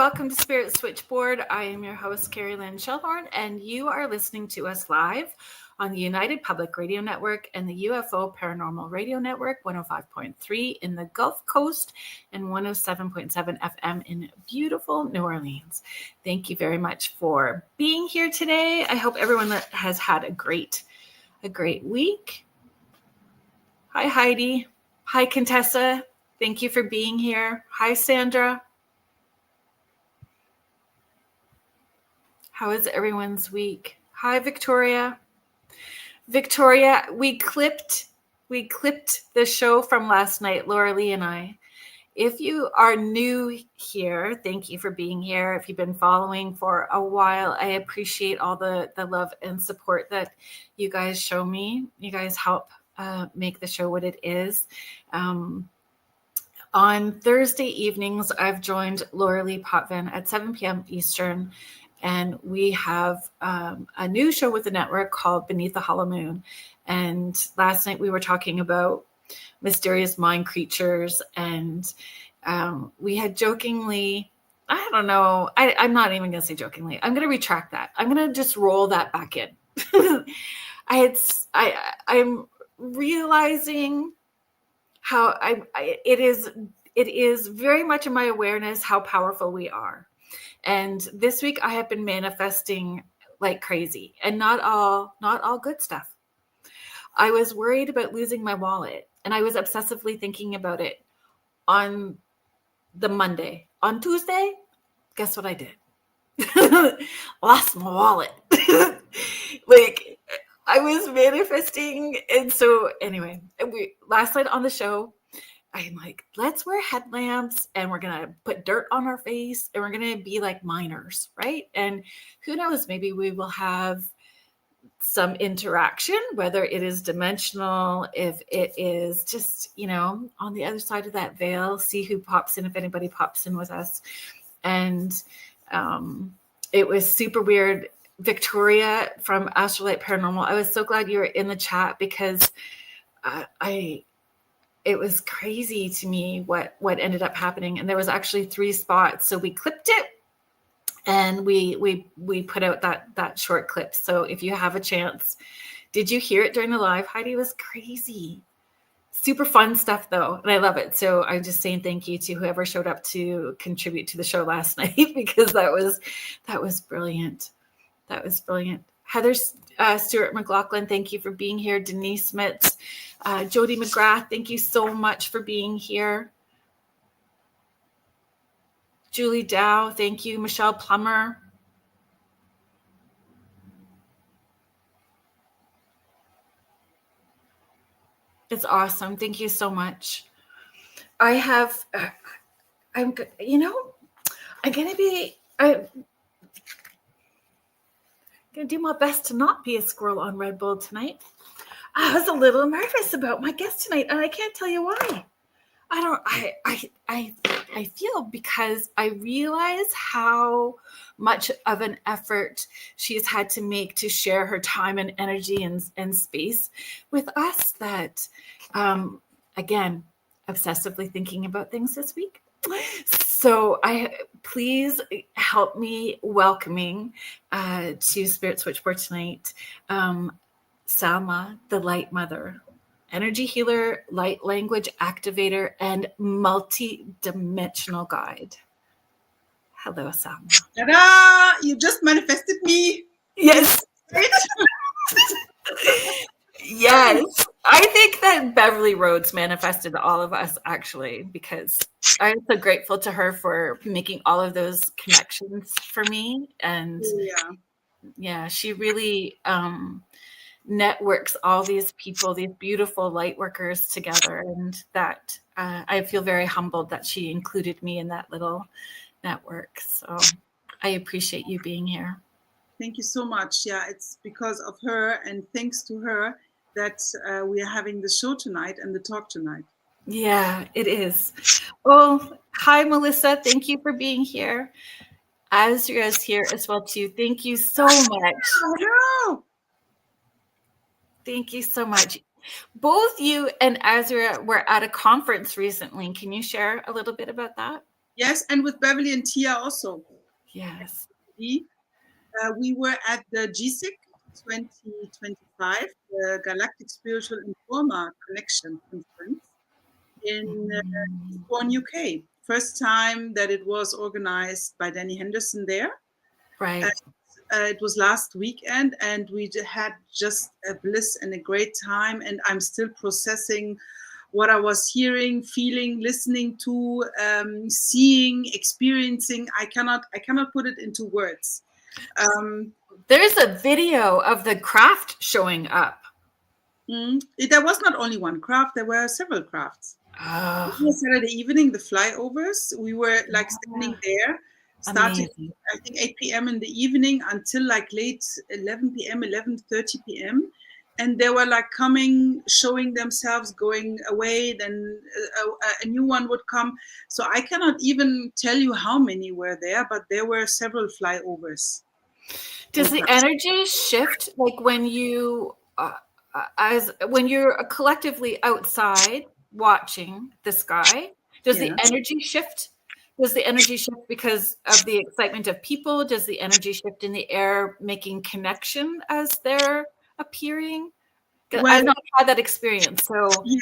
welcome to Spirit Switchboard. I am your host, Carrie Lynn Shellhorn, and you are listening to us live on the United Public Radio Network and the UFO Paranormal Radio Network, 105.3 in the Gulf Coast and 107.7 FM in beautiful New Orleans. Thank you very much for being here today. I hope everyone has had a great week. Hi, Heidi. Hi, Contessa. Thank you for being here. Hi, Sandra. How is everyone's week? Hi, Victoria. Victoria, we clipped the show from last night, Laura Lee and I. If you are new here, thank you for being here. If you've been following for a while, I appreciate all the love and support that you guys show me. You guys help make the show what it is. On Thursday evenings, I've joined Laura Lee Potvin at 7 p.m. Eastern. And we have a new show with the network called Beneath the Hollow Moon. And last night we were talking about mysterious mind creatures. And we had jokingly, I don't know, I'm not even going to say jokingly. I'm going to retract that. I'm going to just roll that back in. I'm realizing how it is very much in my awareness how powerful we are. And this week I have been manifesting like crazy, and not all good stuff. I was worried about losing my wallet, and I was obsessively thinking about it on the Monday. On Tuesday, guess what I did? Lost my wallet. Like, I was manifesting. And so anyway, last night on the show, I'm like, let's wear headlamps and we're going to put dirt on our face and we're going to be like miners, right? And who knows, maybe we will have some interaction, whether it is dimensional, if it is just, on the other side of that veil, see who pops in, if anybody pops in with us. And it was super weird. Victoria from Astrolight Paranormal, I was so glad you were in the chat because it was crazy to me what ended up happening. And there was actually 3 spots. So we clipped it and we put out that short clip. So if you have a chance, did you hear it during the live? Heidi? Was crazy. Super fun stuff though. And I love it. So I'm just saying thank you to whoever showed up to contribute to the show last night, because that was brilliant. That was brilliant. Heather Stewart McLaughlin, thank you for being here. Denise Smith, Jody McGrath, thank you so much for being here. Julie Dow, thank you. Michelle Plummer. It's awesome. Thank you so much. I'm going to do my best to not be a squirrel on Red Bull tonight. I was a little nervous about my guest tonight, and I can't tell you why. I feel because I realize how much of an effort she's had to make to share her time and energy and space with us that, again, obsessively thinking about things this week. So please help me welcoming to Spirit Switchboard tonight, Sal Ma, the Light Mother, energy healer, light language activator, and multidimensional guide. Hello, Sal Ma. Ta-da! You just manifested me. Yes. Yes. I think that Beverly Rhodes manifested all of us, actually, because I'm so grateful to her for making all of those connections for me. And yeah, she really networks all these people, these beautiful light workers together. And that I feel very humbled that she included me in that little network. So I appreciate you being here. Thank you so much. Yeah, it's because of her and thanks to her that we are having the show tonight and the talk tonight. Yeah, it is. Well, hi, Melissa. Thank you for being here. Azra's here as well, too. Thank you so much. Hello. Thank you so much. Both you and Azra were at a conference recently. Can you share a little bit about that? Yes, and with Beverly and Tia also. Yes. We were at the GSIC 2025, the Galactic Spiritual Informa Connection Conference in Eastbourne, UK. First time that it was organized by Danny Henderson there. Right. It was last weekend, and we had just a bliss and a great time. And I'm still processing what I was hearing, feeling, listening to, seeing, experiencing. I cannot put it into words. There's a video of the craft showing up. There was not only one craft; there were several crafts. Oh, Saturday evening, the flyovers. We were like standing there, starting amazing. I think 8 p.m. in the evening until like late 11 p.m., 11:30 p.m. And they were like coming, showing themselves, going away. Then a new one would come. So I cannot even tell you how many were there, but there were several flyovers. Does the energy shift like when you, when you're collectively outside watching the sky? Does the energy shift? Does the energy shift because of the excitement of people? Does the energy shift in the air making connection as they're appearing? Well, I've not had that experience. So yeah.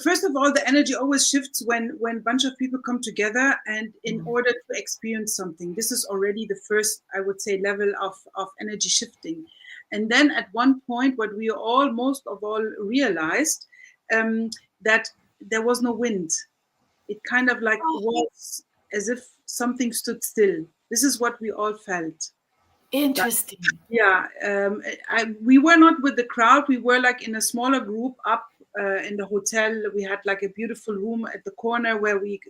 First of all, the energy always shifts when a bunch of people come together and in order to experience something. This is already the first, I would say, level of energy shifting. And then at one point, what we all, most of all, realized that there was no wind. It kind of like was as if something stood still. This is what we all felt. Interesting. Yeah, we were not with the crowd. We were like in a smaller group up in the hotel. We had like a beautiful room at the corner where we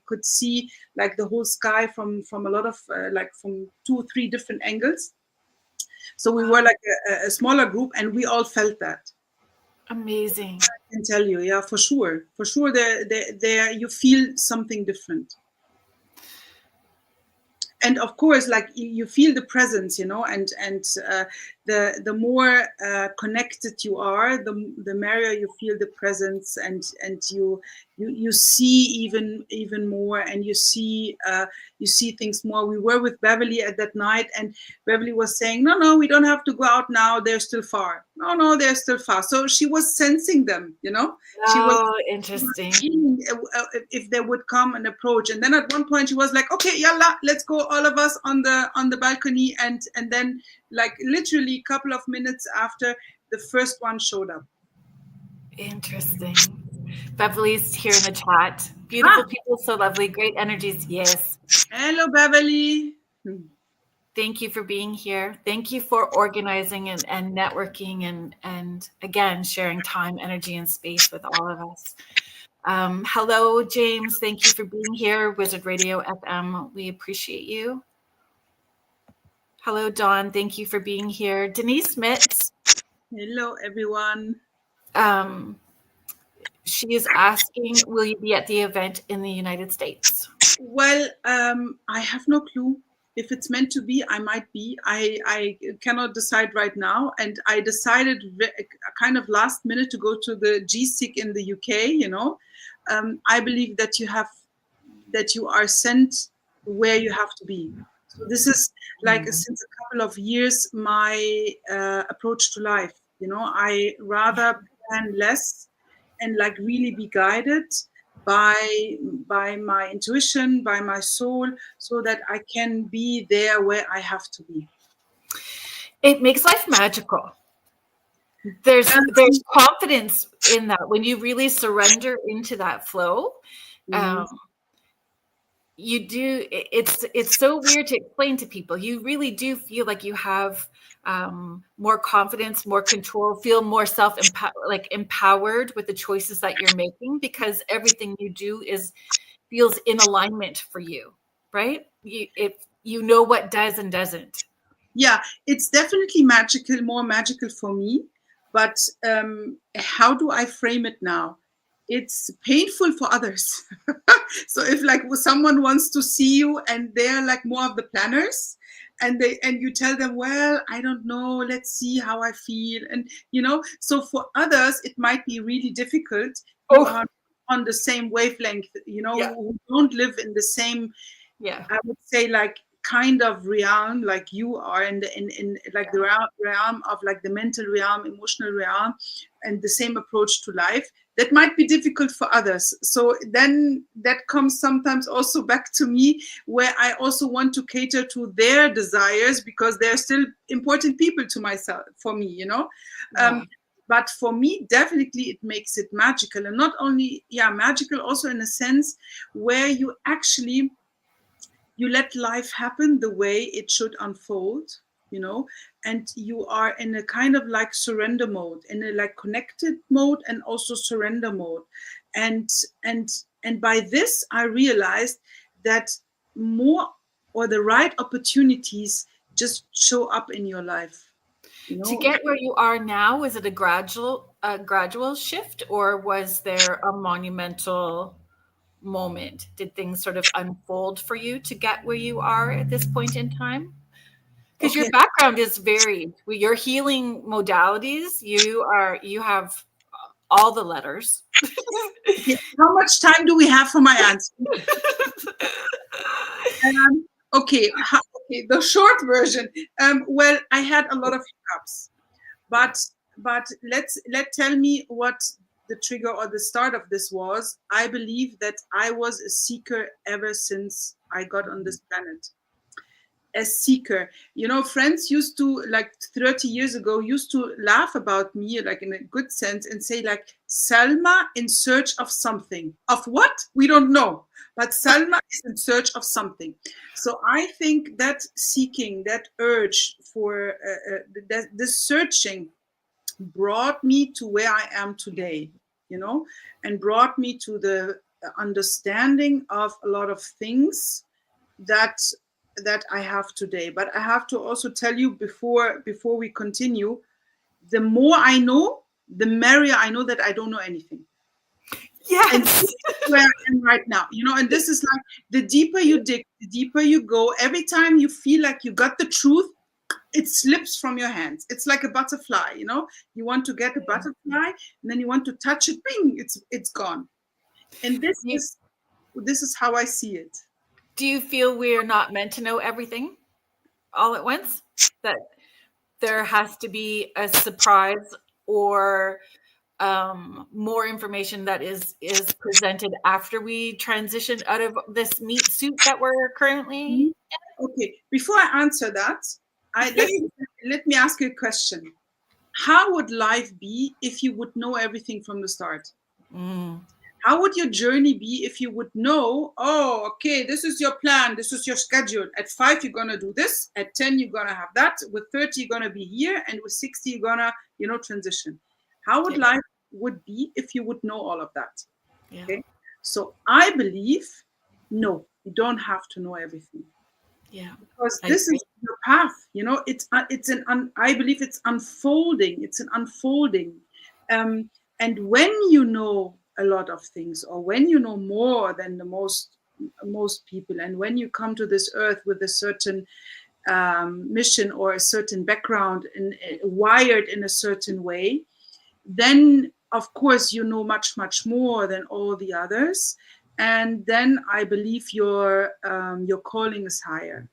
could see like the whole sky from a lot of like from 2 or 3 different angles. So we were like a smaller group, and we all felt that. Amazing. I can tell you, yeah, for sure. There you feel something different. And of course, like you feel the presence, and the more connected you are, the merrier you feel the presence, and you see even more, and you see things more. We were with Beverly at that night, and Beverly was saying, no, we don't have to go out now. They're still far. No, they're still far. So she was sensing them, She was interesting. If they would come and approach. And then at one point she was like, okay, yalla, let's go all of us on the balcony. And then like literally a couple of minutes after, the first one showed up. Interesting. Beverly's here in the chat. Beautiful people, so lovely, great energies. Yes. Hello, Beverly. Thank you for being here. Thank you for organizing and networking and again, sharing time, energy, and space with all of us. Hello, James. Thank you for being here. Wizard Radio FM. We appreciate you. Hello, Dawn. Thank you for being here. Denise Mitz. Hello, everyone. She is asking, will you be at the event in the United States? Well, I have no clue. If it's meant to be, I might be. I cannot decide right now. And I decided kind of last minute to go to the GSIC in the UK, I believe that you are sent where you have to be. So this is like since a couple of years, my approach to life. I rather plan less and like really be guided by my intuition, by my soul, so that I can be there where I have to be. It makes life magical. There's confidence in that when you really surrender into that flow. You do. It's so weird to explain to people. You really do feel like you have more confidence, more control, feel more empowered with the choices that you're making, because everything you do feels in alignment for you, right? You know what does and doesn't. Yeah, it's definitely magical, more magical for me. But how do I frame it now? It's painful for others. So if like someone wants to see you and they're like more of the planners, and you tell them, well, I don't know, let's see how I feel. And, so for others, it might be really difficult. You are on the same wavelength, Yeah. who don't live in the same, Yeah. I would say, like, kind of realm like you are, in like the realm of like the mental realm, emotional realm, and the same approach to life. That might be difficult for others. So then that comes sometimes also back to me, where I also want to cater to their desires, because they're still important people to myself, for me, Yeah. But for me, definitely it makes it magical. And not only, magical also in a sense where you actually, you let life happen the way it should unfold, and you are in a kind of like surrender mode, in a like connected mode, and also surrender mode. And and and by this I realized that more, or the right opportunities, just show up in your life, To get where you are now, is it a gradual shift, or was there a monumental moment? Did things sort of unfold for you to get where you are at this point in time? Because your Okay. background is varied. With your healing modalities, you have all the letters. Okay, how much time do we have for my answer? Okay, okay, the short version. Well, I had a lot of hiccups, but tell me what the trigger or the start of this was. I believe that I was a seeker ever since I got on this planet. A seeker, friends used to, like 30 years ago, used to laugh about me, like in a good sense, and say like, Salma in search of something. Of what? We don't know, but Salma is in search of something. So I think that seeking, that urge for the searching, brought me to where I am today, and brought me to the understanding of a lot of things that I have today. But I have to also tell you, before we continue, the more I know, the merrier I know that I don't know anything. And this Yes. is where I am right now, and this is like, the deeper you dig, the deeper you go. Every time you feel like you got the truth, it slips from your hands. It's like a butterfly, you want to get a butterfly, and then you want to touch it, bing, it's gone. And this is how I see it. Do you feel we're not meant to know everything all at once? That there has to be a surprise, or more information that is presented after we transition out of this meat suit that we're currently. Okay, before I answer that, let me ask you a question. How would life be if you would know everything from the start? Mm, How would your journey be if you would know, oh, okay, this is your plan, this is your schedule. At 5, you're gonna do this. At 10, you're gonna have that. With 30, you're gonna be here, and with 60, you're gonna, transition. How would yeah, life would be if you would know all of that? yeah, Okay, so I believe, no, you don't have to know everything, yeah. because I this agree. is your path. I believe it's unfolding. It's an unfolding, and when you know a lot of things, or when you know more than the most people, and when you come to this earth with a certain mission, or a certain background, and wired in a certain way, then of course you know much more than all the others, and then I believe your calling is higher.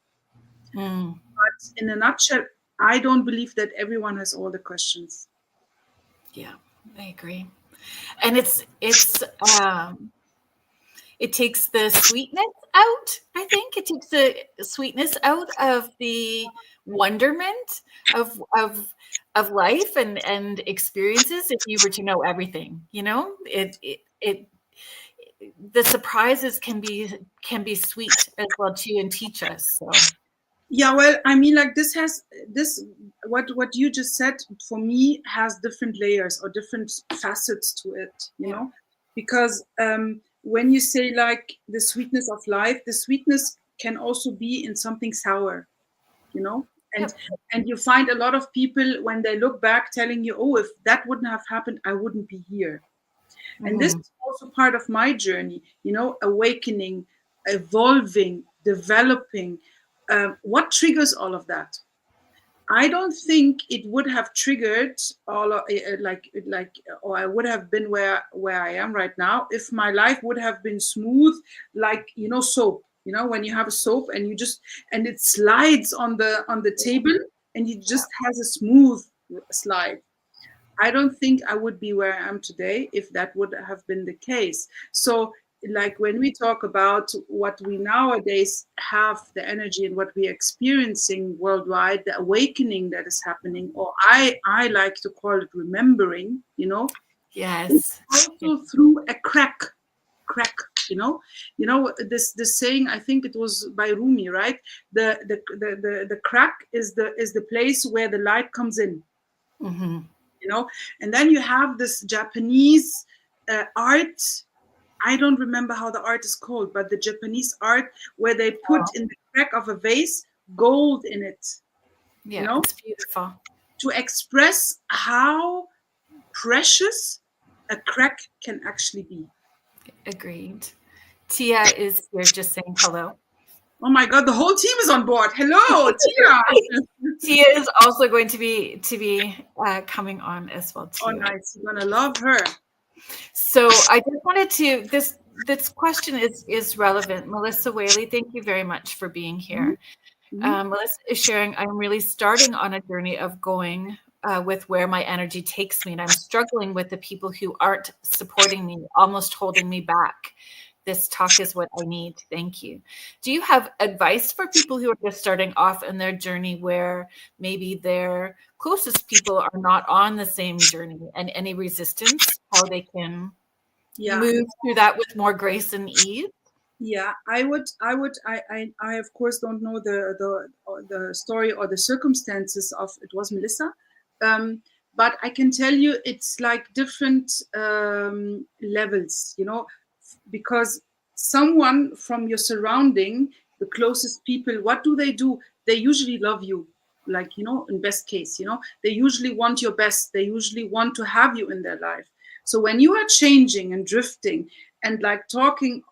Mm, But in a nutshell, I don't believe that everyone has all the questions. yeah, I agree. And it takes the sweetness out. I think it takes the sweetness out of the wonderment of life and experiences. If you were to know everything, it the surprises can be sweet as well too, and teach us. So Yeah, well, I mean, like, this what you just said, for me, has different layers or different facets to it, yeah, because when you say like the sweetness of life, the sweetness can also be in something sour, you know and yep, and you find a lot of people, when they look back, telling you, oh, if that wouldn't have happened, I wouldn't be here. And this hmm, is also part of my journey, awakening, evolving, developing. What triggers all of that? I don't think it would have triggered all of, or I would have been where I am right now if my life would have been smooth, like soap. When you have a soap and and it slides on the table and it just has a smooth slide. I don't think I would be where I am today if that would have been the case. So, like when we talk about what we nowadays have, the energy and what we're experiencing worldwide, the awakening that is happening, or I like to call it remembering, Yes. also through a crack. This saying, I think it was by Rumi, right? The crack is the place where the light comes in. Mm-hmm. And then you have this Japanese art. I don't remember how the art is called, but the Japanese art where they put in the crack of a vase gold in it. Yeah, it's beautiful. To express how precious a crack can actually be. Agreed. Tia is here just saying hello. Oh my God, the whole team is on board. Hello, Tia. Tia is also going to be coming on as well too. Oh, nice. You're gonna love her. So I just wanted to this question is relevant. Melissa Whaley, thank you very much for being here. Mm-hmm. Melissa is sharing, I'm really starting on a journey of going with where my energy takes me, and I'm struggling with the people who aren't supporting me, almost holding me back. This talk is what I need. Thank you. Do you have advice for people who are just starting off in their journey where maybe their closest people are not on the same journey, and any resistance, how they can move through that with more grace and ease? Yeah, I of course don't know the story or the circumstances of it was Melissa, but I can tell you it's like different levels, because someone from your surrounding, the closest people, what do? They usually love you, like in best case, they usually want your best. They usually want to have you in their life. So when you are changing and drifting and like talking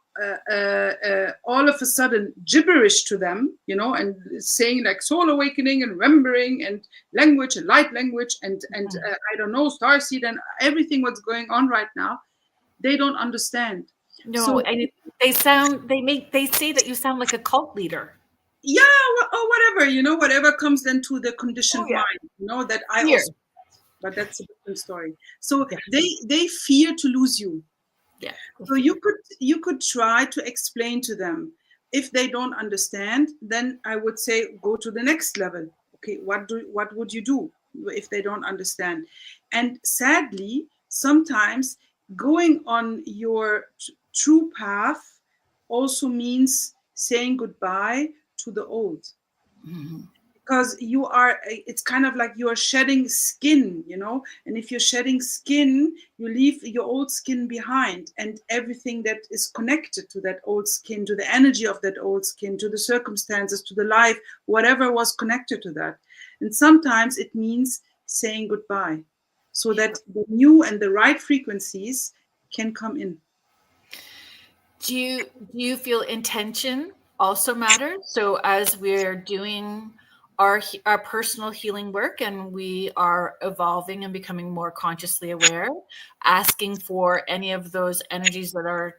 all of a sudden gibberish to them, and saying like soul awakening and remembering and language and light language and I don't know, starseed and everything what's going on right now, they don't understand. No, So and they say that you sound like a cult leader. Yeah, or whatever, whatever comes then to the conditioned mind, that I Fear. also, but that's a different story. So Yeah. they fear to lose you. Yeah. So you could try to explain to them. If they don't understand, then I would say go to the next level. Okay, what would you do if they don't understand? And sadly, sometimes going on your true path also means saying goodbye to the old. Mm-hmm. Because it's kind of like you are shedding skin, and if you're shedding skin, you leave your old skin behind, and everything that is connected to that old skin, to the energy of that old skin, to the circumstances, to the life, whatever was connected to that. And sometimes it means saying goodbye so that the new and the right frequencies can come in. Do you feel intention also matters? So as we're doing our personal healing work and we are evolving and becoming more consciously aware, asking for any of those energies that are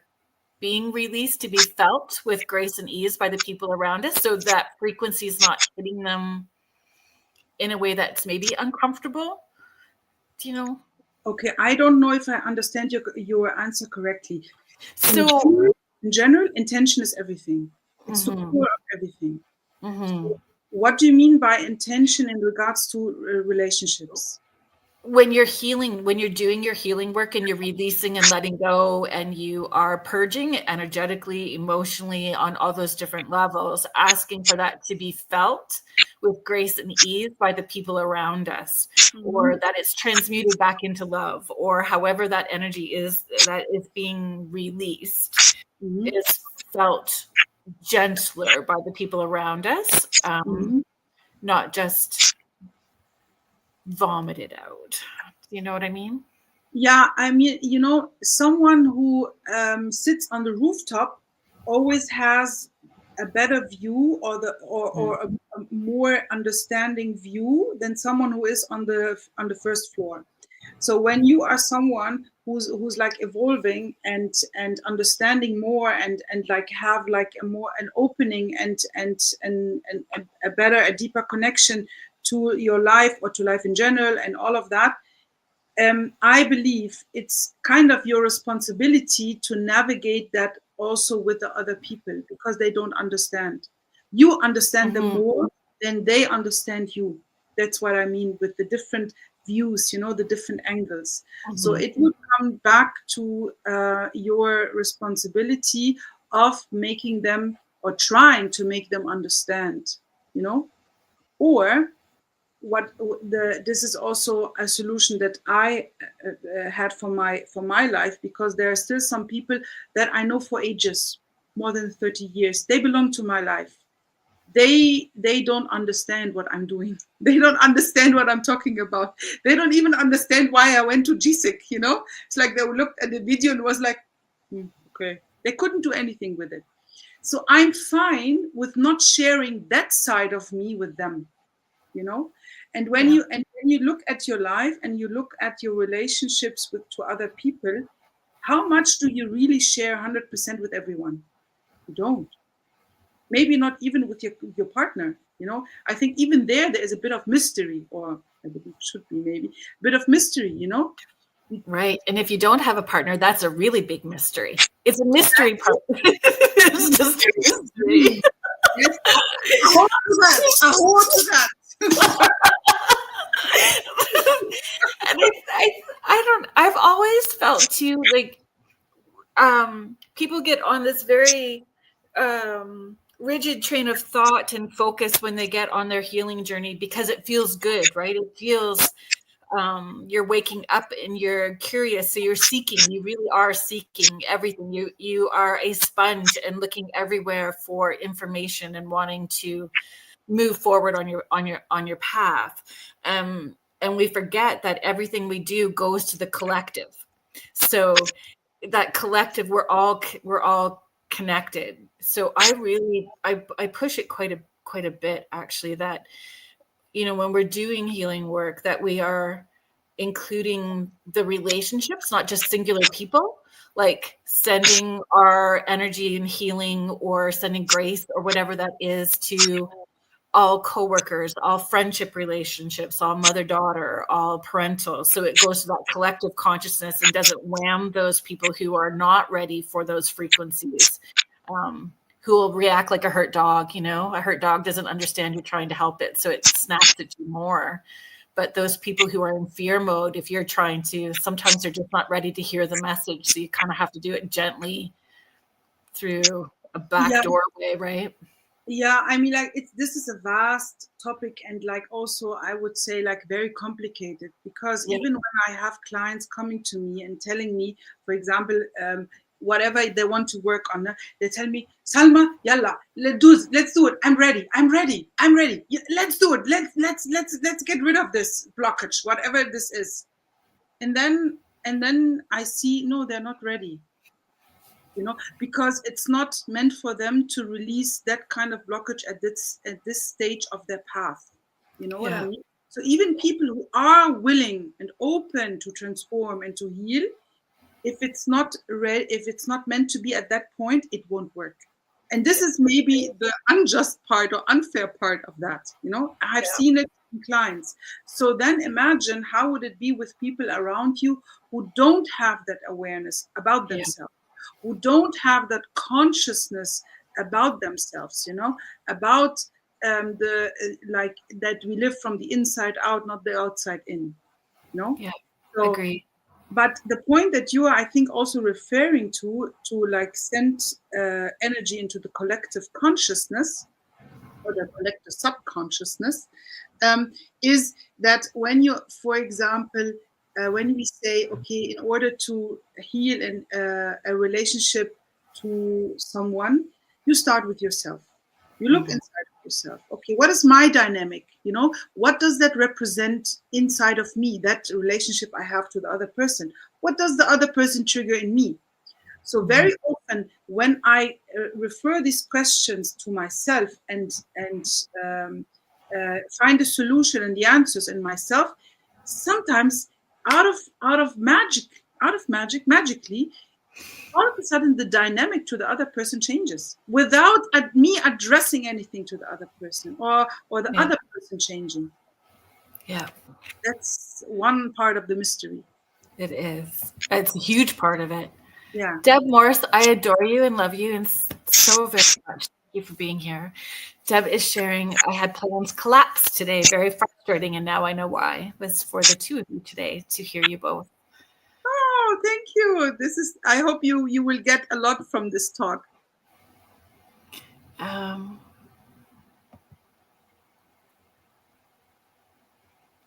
being released to be felt with grace and ease by the people around us, so that frequency is not hitting them in a way that's maybe uncomfortable. Do you know? Okay, I don't know if I understand your answer correctly. So In general, intention is everything. It's the core of everything. Mm-hmm. What do you mean by intention in regards to relationships? When you're healing, when you're doing your healing work and you're releasing and letting go and you are purging energetically, emotionally, on all those different levels, asking for that to be felt with grace and ease by the people around us, or that it's transmuted back into love, or however that energy is that is being released is felt gentler by the people around us, not just vomited out. You know what I mean? Yeah, I mean, someone who sits on the rooftop always has a better view or a more understanding view than someone who is on the first floor. So when you are someone who's like evolving and understanding more and like have like an opening and a better, a deeper connection to your life or to life in general and all of that, I believe it's kind of your responsibility to navigate that also with the other people, because they don't understand. You understand them more than they understand you. That's what I mean with the different views, the different angles. So it would come back to your responsibility of making them, or trying to make them understand, or this is also a solution that I had for my life, because there are still some people that I know for ages, more than 30 years. They belong to my life. They don't understand what I'm doing. They don't understand what I'm talking about. They don't even understand why I went to GSIC, It's like they looked at the video and was like, okay. They couldn't do anything with it. So I'm fine with not sharing that side of me with them, And when you look at your life and you look at your relationships to other people, how much do you really share 100% with everyone? You don't. Maybe not even with your partner. I think even there is a bit of mystery, or it should be maybe a bit of mystery. Right. And if you don't have a partner, that's a really big mystery. It's a mystery part. It's just a mystery. Yes. I hold to that. And I've always felt too, like, people get on this very rigid train of thought and focus when they get on their healing journey, because it feels good, right? It feels you're waking up and you're curious, so you're seeking. You really are seeking everything. You are a sponge and looking everywhere for information and wanting to move forward on your path. And we forget that everything we do goes to the collective. So that collective, we're all connected. So I push it quite a bit, actually, that when we're doing healing work, that we are including the relationships, not just singular people, like sending our energy and healing or sending grace or whatever that is to all coworkers, all friendship relationships, all mother-daughter, all parental. So it goes to that collective consciousness and doesn't wham those people who are not ready for those frequencies, who will react like a hurt dog. A hurt dog doesn't understand you're trying to help it, so it snaps at you more. But those people who are in fear mode, if you're trying to, sometimes they're just not ready to hear the message. So you kind of have to do it gently through a back doorway, right? Yeah, I mean, like, this is a vast topic, and like also I would say like very complicated, because even when I have clients coming to me and telling me, for example, whatever they want to work on, they tell me, Salma, yalla, let's do it. I'm ready. Let's do it. Let's get rid of this blockage, whatever this is. And then I see, no, they're not ready. Because it's not meant for them to release that kind of blockage at this stage of their path. You know what I mean? So even people who are willing and open to transform and to heal, if it's not meant to be at that point, it won't work. And this is maybe the unjust part or unfair part of that. I've seen it in clients. So then imagine, how would it be with people around you who don't have that awareness about themselves? Who don't have that consciousness about themselves, about like that we live from the inside out, not the outside in, Yeah, so, agree. But the point that you are, I think, also referring to like send energy into the collective consciousness or the collective subconsciousness, is that when you, for example, when we say, okay, in order to heal a relationship to someone, you start with yourself. You look inside of yourself. Okay, what is my dynamic? What does that represent inside of me, that relationship I have to the other person? What does the other person trigger in me? So very often when I refer these questions to myself and find a solution and the answers in myself, sometimes out of magic, magically, all of a sudden the dynamic to the other person changes without me addressing anything to the other person or the other person changing. Yeah. That's one part of the mystery. It is. It's a huge part of it. Yeah. Deb Morris, I adore you and love you and so very much. Thank you for being here. Deb is sharing, I had plans collapse today. Very frustrating, and now I know why. It was for the two of you today to hear you both. Oh, thank you. I hope you will get a lot from this talk.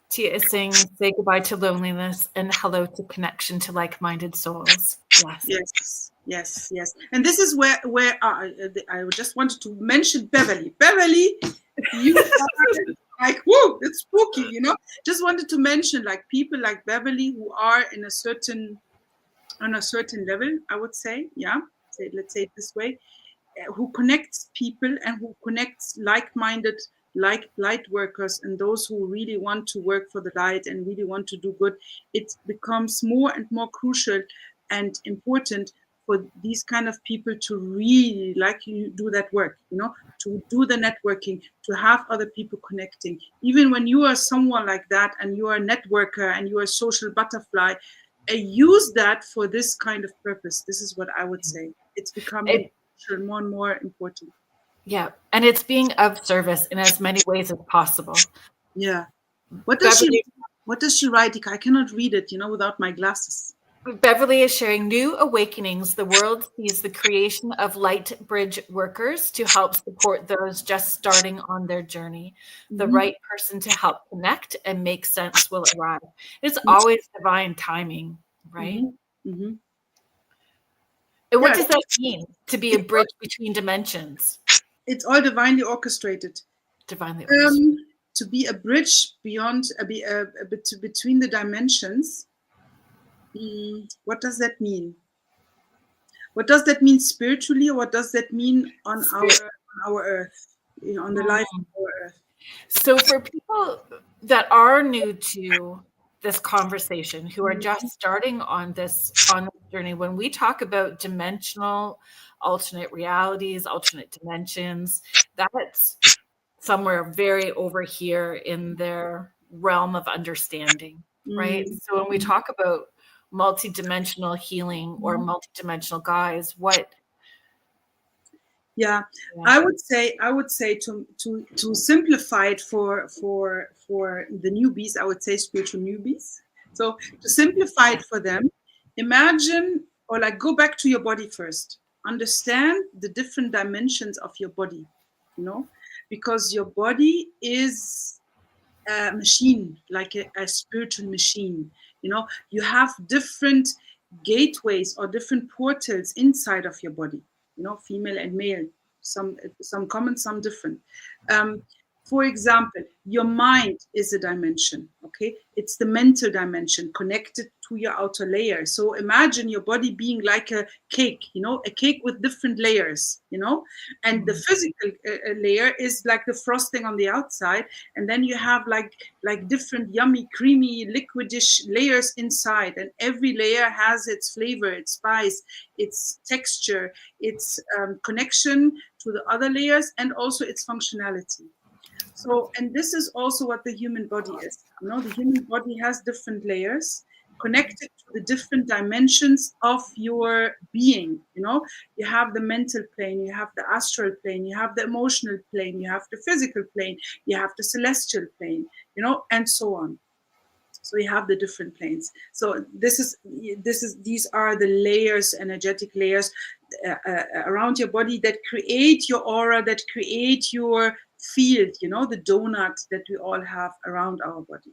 Tia is saying, say goodbye to loneliness and hello to connection to like-minded souls. Yes. And this is where I just wanted to mention Beverly. Beverly, you are like, whoa, it's spooky, you know. Just wanted to mention like people like Beverly who are on a certain level, I would say. Yeah, let's say it this way. Who connects people and who connects like-minded, like light workers and those who really want to work for the light and really want to do good. It becomes more and more crucial and important for these kind of people to really like you do that work, you know, to do the networking, to have other people connecting. Even when you are someone like that and you are a networker and you are a social butterfly, use that for this kind of purpose. This is what I would say. It's becoming more and more important. Yeah, and it's being of service in as many ways as possible. Yeah. What does she write? I cannot read it, you know, without my glasses. Beverly is sharing new awakenings. The world sees the creation of light bridge workers to help support those just starting on their journey. The right person to help connect and make sense will arrive. It's always divine timing, right? And what does that mean, to be a bridge between dimensions? It's all divinely orchestrated. Divinely orchestrated. To be a bridge beyond, between the dimensions. What does that mean? What does that mean spiritually? Or what does that mean on our earth, you know, on the life of our earth? So for people that are new to this conversation, who are just starting on this journey, when we talk about dimensional, alternate realities, alternate dimensions, that's somewhere very over here in their realm of understanding, right? So when we talk about multidimensional healing or multidimensional guides, what? Yeah, I would say to simplify it for the newbies, I would say spiritual newbies. So to simplify it for them, imagine or like go back to your body first. Understand the different dimensions of your body, you know, because your body is a machine, like a spiritual machine. You know, you have different gateways or different portals inside of your body, you know, female and male, some common, some different. For example, your mind is a dimension, okay? It's the mental dimension connected to your outer layer. So imagine your body being like a cake, you know, a cake with different layers, you know, and the physical layer is like the frosting on the outside. And then you have like different yummy, creamy, liquidish layers inside. And every layer has its flavor, its spice, its texture, its connection to the other layers, and also its functionality. So, and this is also what the human body is. You know, the human body has different layers connected to the different dimensions of your being. You know, you have the mental plane, you have the astral plane, you have the emotional plane, you have the physical plane, you have the celestial plane, you know, and so on. So you have the different planes. So these are the layers, energetic layers around your body that create your aura, that create your field, you know, the donut that we all have around our body.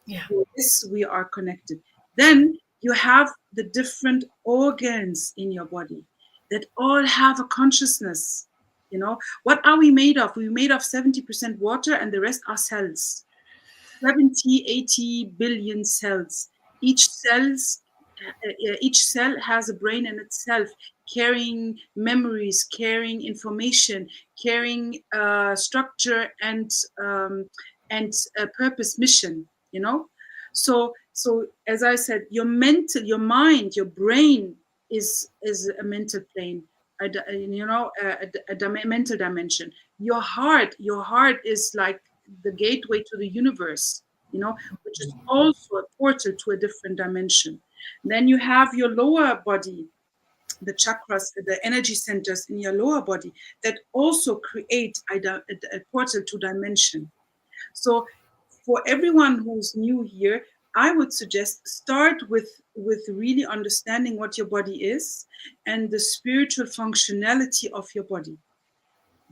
Yeah. So this we are connected. Then you have the different organs in your body that all have a consciousness. You know, what are we made of? We're made of 70% water and the rest are cells. 70, 80 billion cells. Each cells Each cell has a brain in itself, carrying memories, carrying information, carrying structure and purpose, mission. So as I said, your mind, your brain is a mental plane, a mental dimension. Your heart is like the gateway to the universe, which is also a portal to a different dimension. Then you have your lower body, the chakras, the energy centers in your lower body that also create a portal to dimension. So for everyone who's new here, I would suggest start with really understanding what your body is and the spiritual functionality of your body.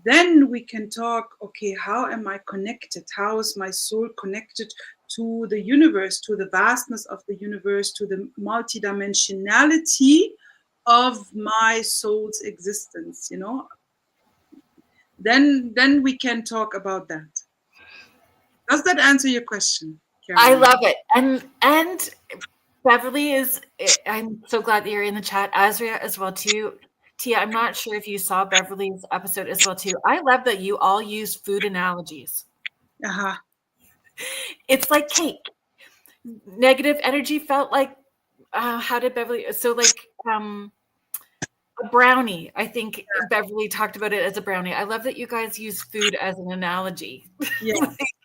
Then we can talk, okay, how am I connected? How is my soul connected to the universe, to the vastness of the universe, to the multidimensionality of my soul's existence, Then we can talk about that. Does that answer your question, I Caroline? love it. And Beverly is, I'm so glad that you're in the chat. Azria as well too. Tia, I'm not sure if you saw Beverly's episode as well too. I love that you all use food analogies. Uh-huh. It's like cake. Negative energy felt like, how did Beverly, so like a brownie. I think Beverly talked about it as a brownie. I love that you guys use food as an analogy. Yeah.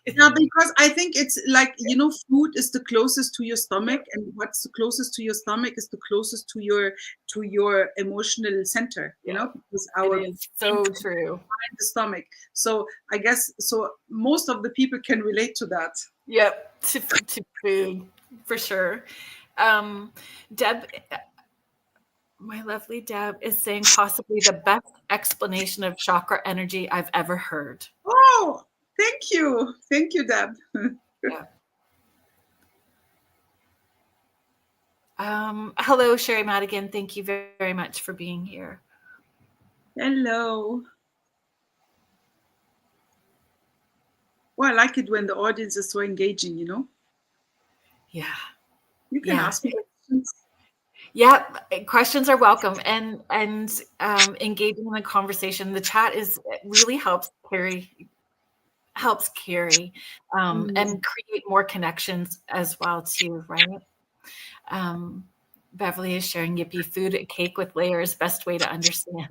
Yeah, because I think it's like, food is the closest to your stomach, and what's the closest to your stomach is the closest to your emotional center, because our It is so true. behind the stomach. So I guess most of the people can relate to that. Yep, to food for sure. Deb, my lovely Deb is saying possibly the best explanation of chakra energy I've ever heard. Oh, thank you, Deb. Yeah. Hello, Sherry Madigan. Thank you very much for being here. Hello. Well, I like it when the audience is so engaging, Yeah. You can ask me questions. Yeah, questions are welcome, and engaging in the conversation. The chat really helps carry and create more connections as well too, right? Beverly is sharing yippee food, cake with layers, best way to understand.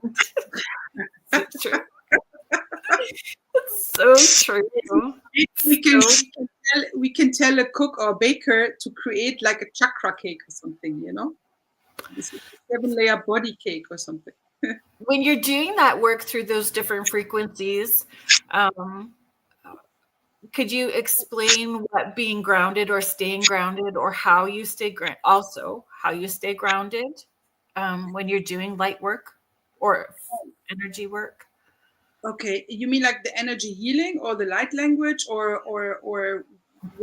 So true. It's so true. We can tell a cook or baker to create like a chakra cake or something, This is a 7-layer body cake or something. When you're doing that work through those different frequencies, could you explain what being grounded or staying grounded, or how you stay grounded when you're doing light work or energy work? Okay, you mean like the energy healing or the light language or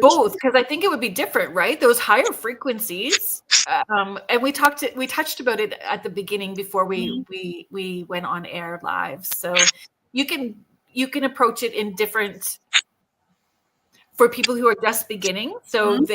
both? Because I think it would be different, right? Those higher frequencies, and we touched about it at the beginning before we went on air live. So you can approach it in different, for people who are just beginning. So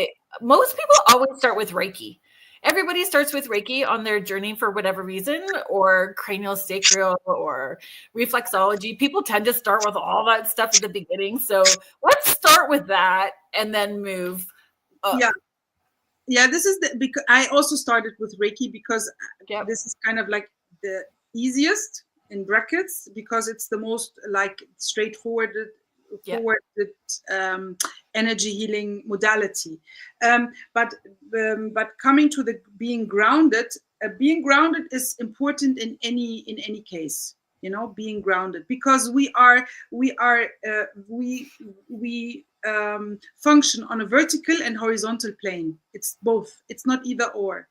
most people always start with Reiki. Everybody starts with Reiki on their journey for whatever reason, or cranial sacral or reflexology. People tend to start with all that stuff at the beginning. So let's start with that and then move up. Yeah. This is because I also started with Reiki because this is kind of like the easiest in brackets, because it's the most like straightforward energy healing modality. But coming to the being grounded is important in any case. Being grounded, because we function on a vertical and horizontal plane. It's both. It's not either or.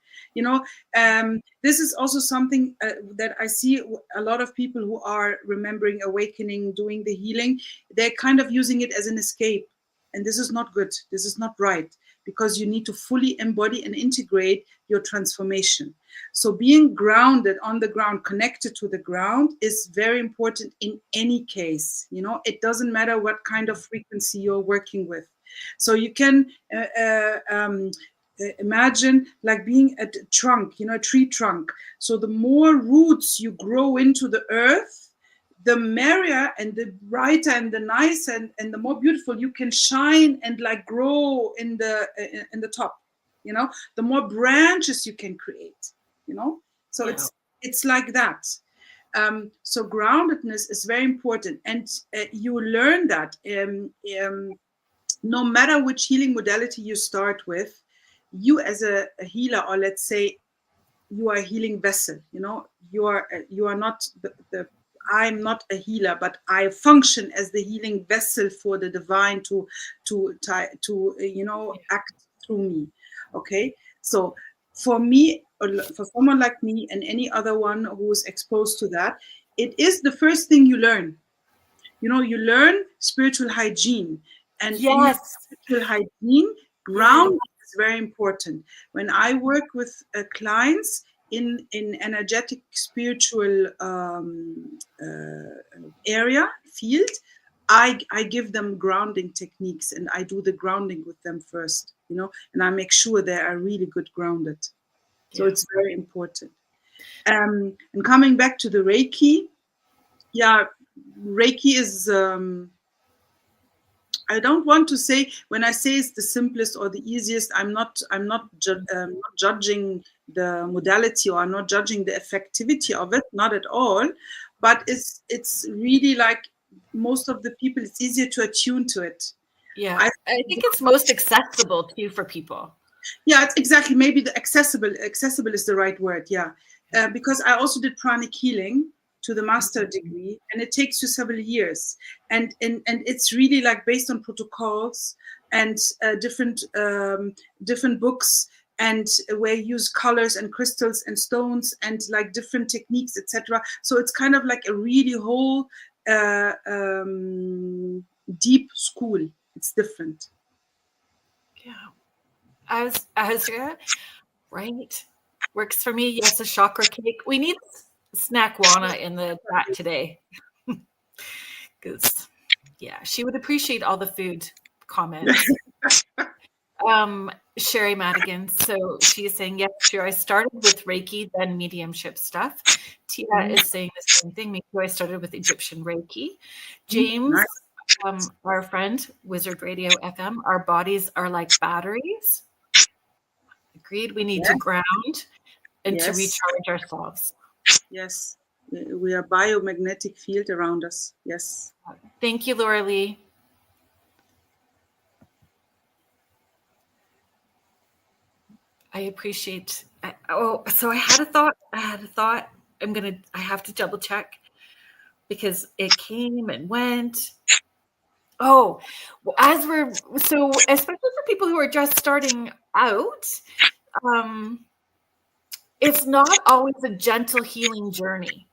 This is also something that I see a lot of people who are remembering, awakening, doing the healing. They're kind of using it as an escape, and this is not good. This is not right, because you need to fully embody and integrate your transformation. So being grounded on the ground, connected to the ground, is very important in any case. It doesn't matter what kind of frequency you're working with. So you can imagine like being a trunk, a tree trunk. So the more roots you grow into the earth, the merrier and the brighter and the nicer and the more beautiful you can shine and like grow in the top. The more branches you can create. So Yeah. it's like that. So groundedness is very important, and you learn that no matter which healing modality you start with, you as a healer, or let's say you are a healing vessel, you are not the I'm not a healer, but I function as the healing vessel for the divine to act through me. Okay, so for me, or for someone like me and any other one who is exposed to that, it is the first thing you learn. You learn spiritual hygiene, and in your Yes. spiritual hygiene, ground is very important. When I work with clients in energetic spiritual area field, I give them grounding techniques, and I do the grounding with them first, and I make sure they are really good grounded. So it's very important. And coming back to the Reiki, yeah, Reiki is, I don't want to say, when I say it's the simplest or the easiest, I'm not judging the modality, or I'm not judging the effectivity of it, not at all. But it's really like most of the people, it's easier to attune to it. Yeah, I think it's most accessible too for people. Yeah, it's exactly. Maybe the accessible is the right word. Yeah, because I also did pranic healing to the master degree, and it takes you several years, and it's really like based on protocols and different books, and where you use colors and crystals and stones and like different techniques, etc. So it's kind of like a really whole deep school. It's different. Yeah. Azra, right? Works for me. Yes, a chakra cake. We need Snackwana in the chat today. Because, yeah, she would appreciate all the food comments. Sherry Madigan. So she is saying, yes, sure. I started with Reiki, then mediumship stuff. Tia is saying the same thing. Me too. I started with Egyptian Reiki. James, our friend, Wizard Radio FM, our bodies are like batteries. Agreed. We need to ground and to recharge ourselves. Yes. We are biomagnetic field around us. Yes. Thank you, Laura Lee. I appreciate. So I had a thought. I have to double check because it came and went. Oh, especially for people who are just starting out, it's not always a gentle healing journey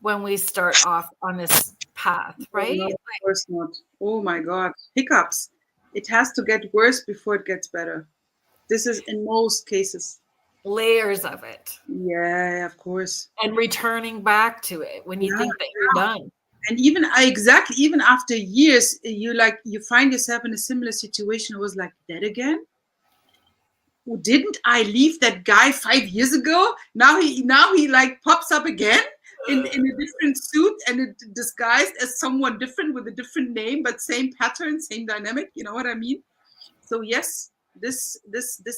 when we start off on this path, right? No, of course not. Oh my God. Hiccups. It has to get worse before it gets better. This is in most cases. Layers of it. Yeah, of course. And returning back to it when you think that you're done. And even after years, you find yourself in a similar situation. It was like, that again? Well, didn't I leave that guy 5 years ago? Now he like pops up again in a different suit and disguised as someone different with a different name, but same pattern, same dynamic. You know what I mean? So yes, this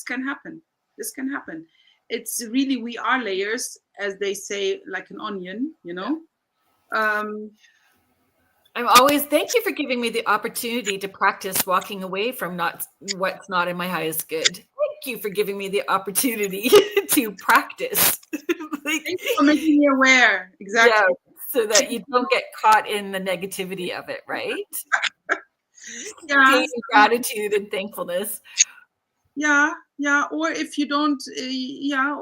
can happen. This can happen. It's really, we are layers, as they say, like an onion, Thank you for giving me the opportunity to practice walking away from what's not in my highest good. Thank you for giving me the opportunity to practice. Thank you for making me aware. Exactly. Yeah, so that you don't get caught in the negativity of it, right? Yeah. Gratitude and thankfulness. Yeah. Or if you don't,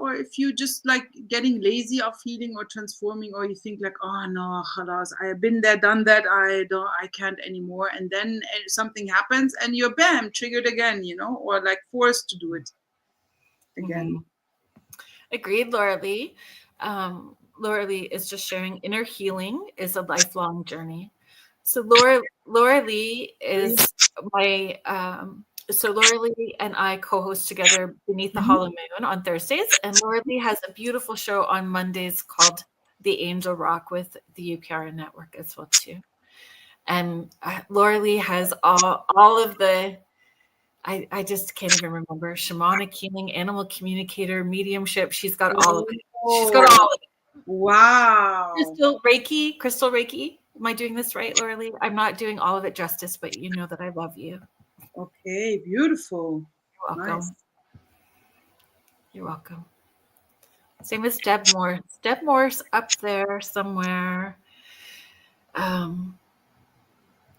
or if you just like getting lazy of healing or transforming, or you think like, oh no, khalas, I have been there, done that, I can't anymore. And then something happens and you're bam, triggered again, or like forced to do it again. Agreed, Laura Lee. Laura Lee is just sharing inner healing is a lifelong journey. So Laura Lee is So Laura Lee and I co-host together Beneath the Mhm. Hollow Moon on Thursdays, and Laura Lee has a beautiful show on Mondays called The Angel Rock with the UPR network as well too. And Laura Lee has all of the I just can't even remember shamanic healing, animal communicator, mediumship. She's got all of it. She's got all of it. Wow. Crystal Reiki. Am I doing this right, Laura Lee? I'm not doing all of it justice, but you know that I love you. Okay, beautiful. You're welcome. Nice. You're welcome. Same as Deb Moore. Deb Moore's up there somewhere.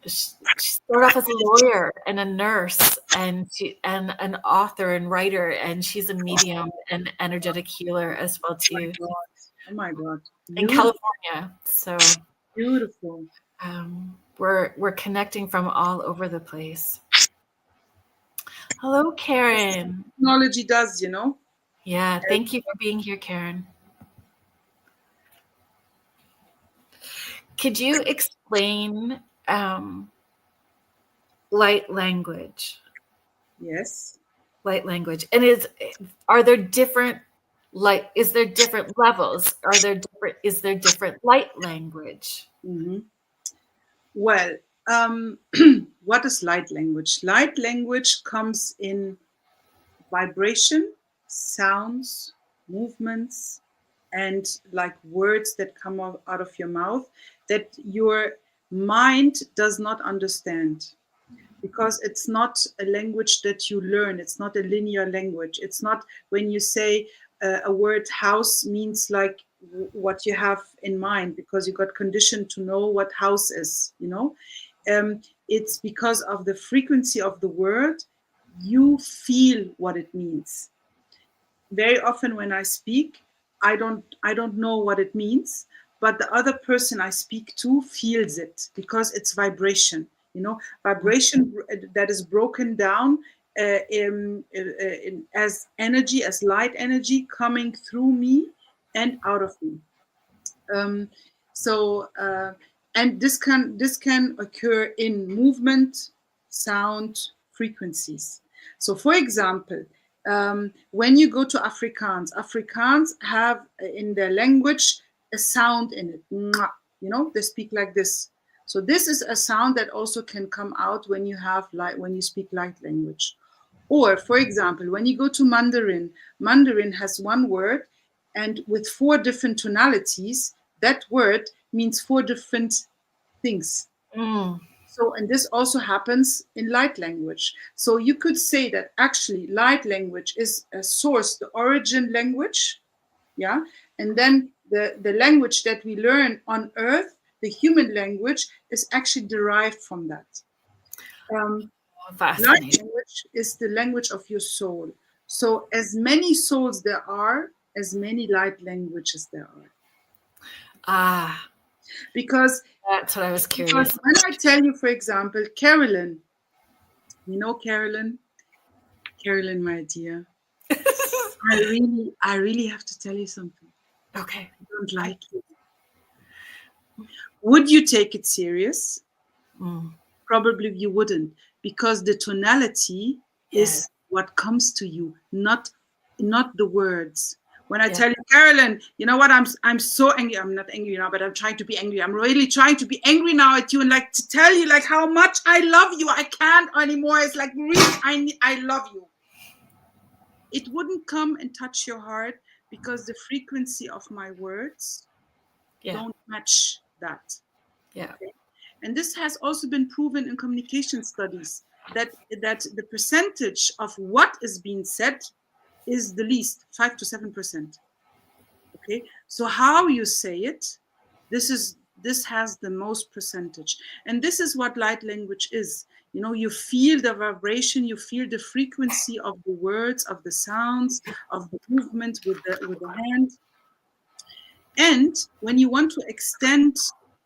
She started off as a lawyer and a nurse and an author and writer, and she's a medium and energetic healer as well too. Oh my God. In California. So beautiful. We're connecting from all over the place. Hello, Karen. Technology does, you know. Yeah, thank you for being here, Karen. Could you explain light language? Yes. Light language. And is there different levels? Is there different light language? Mm-hmm. Well, what is light language? Light language comes in vibration, sounds, movements, and like words that come out of your mouth that your mind does not understand, because it's not a language that you learn. It's not a linear language. It's not when you say a word house means like what you have in mind, because you got conditioned to know what house is, you know. It's because of the frequency of the word, you feel what it means. Very often when I speak, I don't know what it means, but the other person I speak to feels it, because it's vibration, you know, vibration that is broken down as energy, as light energy coming through me and out of me. And this can occur in movement, sound, frequencies. So, for example, when you go to Afrikaans have in their language a sound in it. Mwah. You know, they speak like this. So this is a sound that also can come out when you have when you speak light language. Or, for example, when you go to Mandarin, Mandarin has one word, and with 4 different tonalities, that word means 4 different things. So, and this also happens in light language. So you could say that actually light language is a source, the origin language, yeah, and then the language that we learn on Earth, the human language, is actually derived from that. Light language is the language of your soul. So as many souls there are, as many light languages there are. Because that's what I was curious. Because when I tell you, for example, Carolyn, you know Carolyn? Carolyn, my dear. I really have to tell you something. Okay. I don't like you. Would you take it serious? Probably you wouldn't, because the tonality is what comes to you, not the words. When I tell you, Carolyn, you know what? I'm so angry. I'm not angry now, but I'm trying to be angry. I'm really trying to be angry now at you and like to tell you like how much I love you. I can't anymore. It's like really, I love you. It wouldn't come and touch your heart, because the frequency of my words don't match that. Yeah. Okay? And this has also been proven in communication studies, that the percentage of what is being said is the least, 5 to 7%. Okay, so how you say it, this has the most percentage, and this is what light language is. You know, you feel the vibration, you feel the frequency of the words, of the sounds, of the movement with the hand. And when you want to extend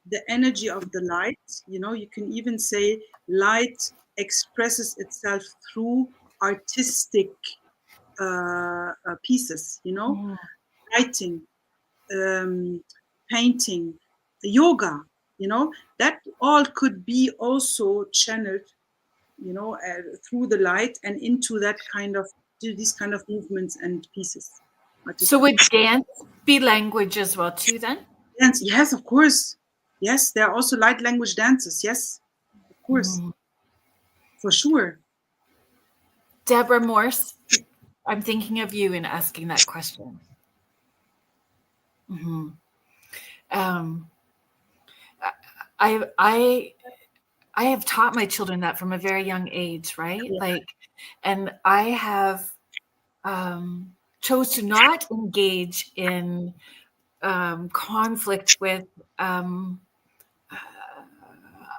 the energy of the light, you know, you can even say light expresses itself through artistic pieces, you know, writing, painting, yoga, you know, that all could be also channeled through the light and into that these kind of movements and pieces. So would dance be language as well too then? Dance, yes, of course. Yes, there are also light language dances. Yes, of course, for sure. Deborah Morse, I'm thinking of you in asking that question. I have taught my children that from a very young age, right? Yeah. And I have chose to not engage in conflict with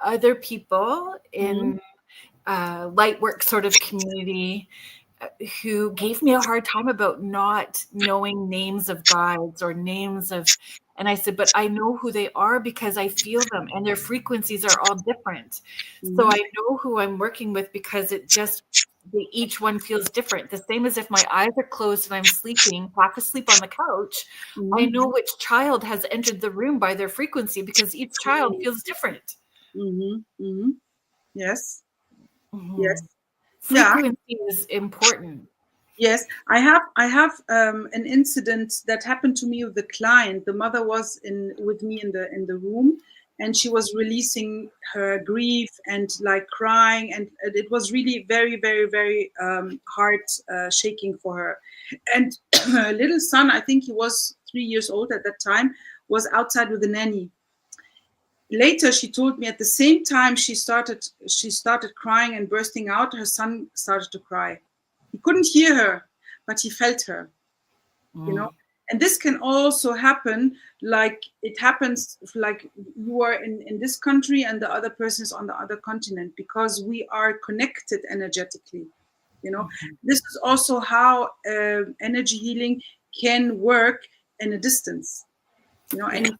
other people in light work sort of community who gave me a hard time about not knowing names of guides or names of, and I said, but I know who they are because I feel them and their frequencies are all different. So I know who I'm working with because each one feels different. The same as if my eyes are closed and I'm sleeping, half asleep on the couch, I know which child has entered the room by their frequency because each child feels different. Yes. Yes. Yeah. Frequency is important. Yes, I have an incident that happened to me with the client. The mother was with me in the room, and she was releasing her grief and like crying, and it was really very, very, very heart shaking for her. And her little son, I think he was 3 years old at that time, was outside with a nanny. Later, she told me at the same time she started crying and bursting out, her son started to cry. He couldn't hear her, but he felt her, And this can also happen, like it happens, like you are in this country and the other person is on the other continent, because we are connected energetically. This is also how energy healing can work in a distance. And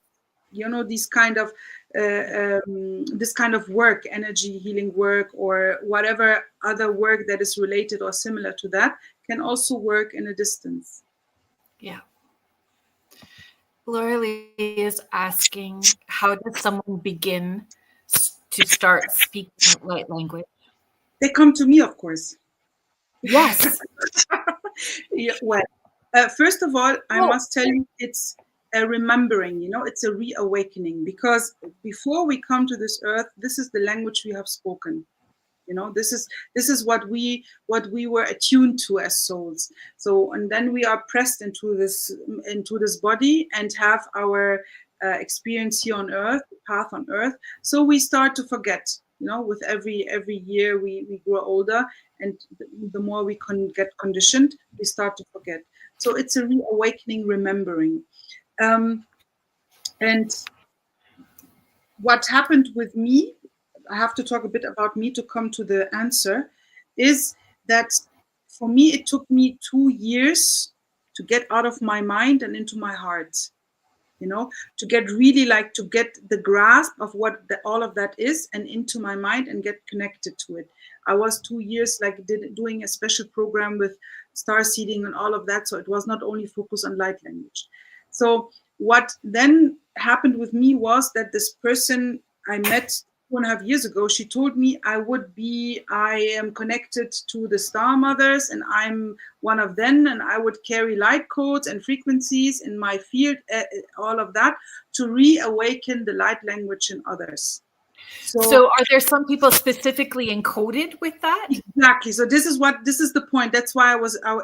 these kind of this kind of work, energy healing work, or whatever other work that is related or similar to that, can also work in a distance. Yeah. Laura Lee is asking, how does someone begin to start speaking light language? They come to me, of course. Yes. Yeah, well, first of all, I must tell you, it's a remembering, it's a reawakening, because before we come to this earth, this is the language we have spoken. This is what we were attuned to as souls. So, and then we are pressed into this body and have our experience here on earth, path on earth. So we start to forget. With every year we grow older, and the more we get conditioned, we start to forget. So it's a reawakening, remembering. And what happened with me, I have to talk a bit about me to come to the answer, is that for me, it took me 2 years to get out of my mind and into my heart, to get really to get the grasp of what all of that is and into my mind and get connected to it. I was 2 years doing a special program with star seeding and all of that. So it was not only focused on light language. So what then happened with me was that this person I met 2.5 years ago, she told me I am connected to the star mothers and I'm one of them, and I would carry light codes and frequencies in my field, all of that, to reawaken the light language in others. So are there some people specifically encoded with that? Exactly. So this is the point. That's why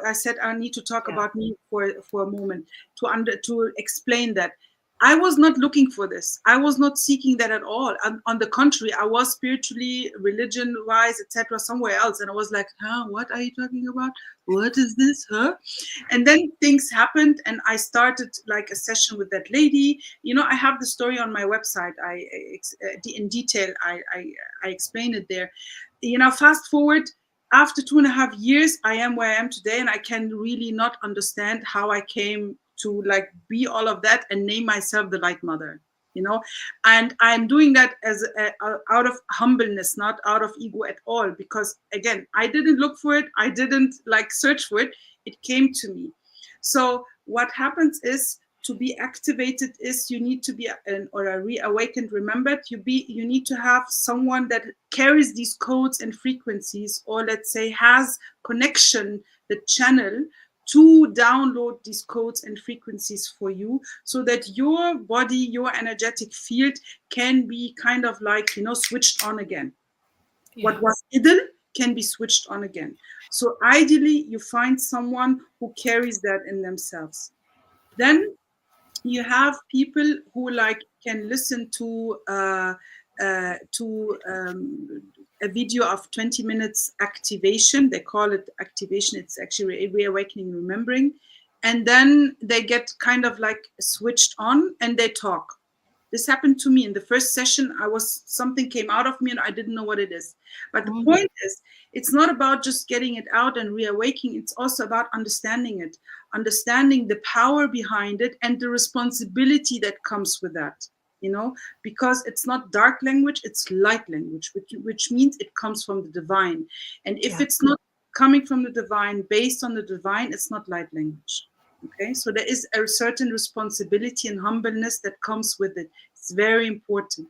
I said I need to talk about me for a moment to explain that. I was not looking for this. I was not seeking that at all. On the contrary, I was spiritually, religion-wise, etc., somewhere else. And I was like, what are you talking about? What is this, And then things happened, and I started a session with that lady. I have the story on my website. In detail, I explain it there. Fast forward, after 2.5 years, I am where I am today, and I can really not understand how I came to be all of that and name myself the Light Mother, and I'm doing that as out of humbleness, not out of ego at all, because again, I didn't look for it. I didn't search for it. It came to me. So what happens is, To be activated is you need to be or a reawakened, remembered. You need to have someone that carries these codes and frequencies, or let's say has connection, the channel, to download these codes and frequencies for you, so that your body, your energetic field can be kind of like, switched on again. Yeah. What was hidden can be switched on again. So ideally, you find someone who carries that in themselves. Then you have people who can listen to a video of 20 minutes activation. They call it activation. It's actually reawakening, remembering. And then they get kind of like switched on and they talk. This happened to me in the first session. Something came out of me and I didn't know what it is. But the point is, it's not about just getting it out and reawakening. It's also about understanding it, understanding the power behind it and the responsibility that comes with that, because it's not dark language, it's light language, which means it comes from the divine. And if it's not coming from the divine, based on the divine, it's not light language. Okay, so there is a certain responsibility and humbleness that comes with it. It's very important.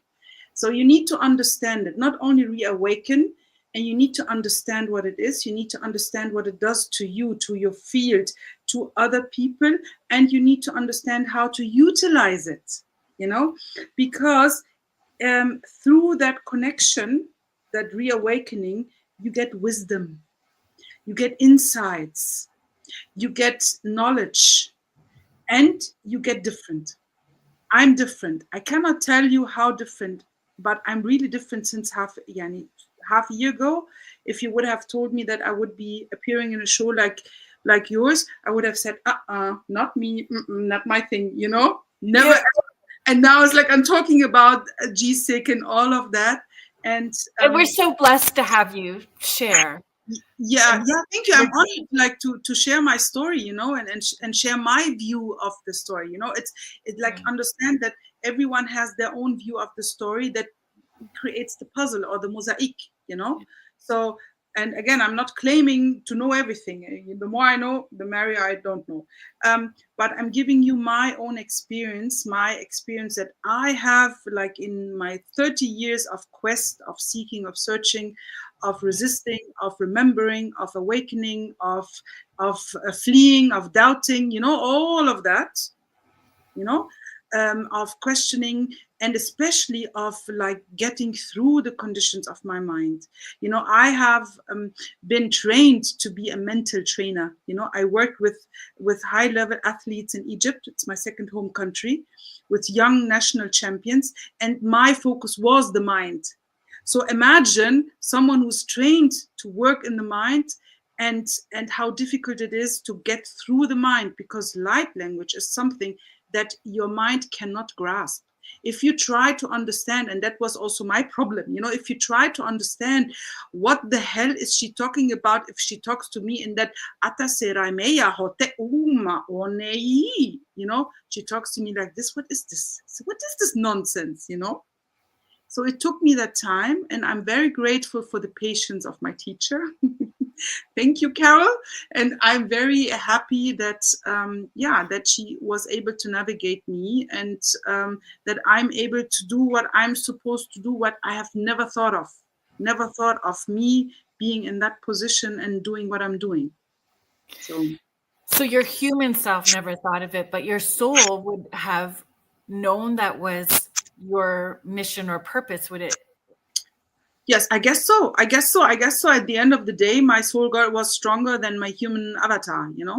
So you need to understand it, not only reawaken, and you need to understand what it is. You need to understand what it does to you, to your field, to other people, and you need to understand how to utilize it, because through that connection, that reawakening, you get wisdom, you get insights, you get knowledge, and you get different. I'm different. I cannot tell you how different, but I'm really different since half a year ago. If you would have told me that I would be appearing in a show like yours, I would have said, not me, not my thing, never. Yeah. And now it's like I'm talking about G-Sick and all of that. And we're so blessed to have you share. Yeah, thank you. I'm honored to share my story, and share my view of the story. It's like understand that everyone has their own view of the story that creates the puzzle or the mosaic, So, and again, I'm not claiming to know everything. The more I know, the merrier I don't know. But I'm giving you my own experience, that I have, like in my 30 years of quest, of seeking, of searching, of resisting, of remembering, of awakening, of fleeing, of doubting, all of that, of questioning, and especially of like getting through the conditions of my mind. I have been trained to be a mental trainer. I work with high-level athletes in Egypt. It's my second home country, with young national champions, and my focus was the mind. So imagine someone who's trained to work in the mind, and how difficult it is to get through the mind, because light language is something that your mind cannot grasp. If you try to understand, and that was also my problem, if you try to understand what the hell is she talking about, if she talks to me in that she talks to me like this, what is this? What is this nonsense, So it took me that time, and I'm very grateful for the patience of my teacher. Thank you, Carol. And I'm very happy that, that she was able to navigate me, and that I'm able to do what I'm supposed to do, what I have never thought of me being in that position and doing what I'm doing. So your human self never thought of it, but your soul would have known that was your mission or purpose, would it? Yes, I guess so. At the end of the day, my soul God was stronger than my human avatar, Yeah.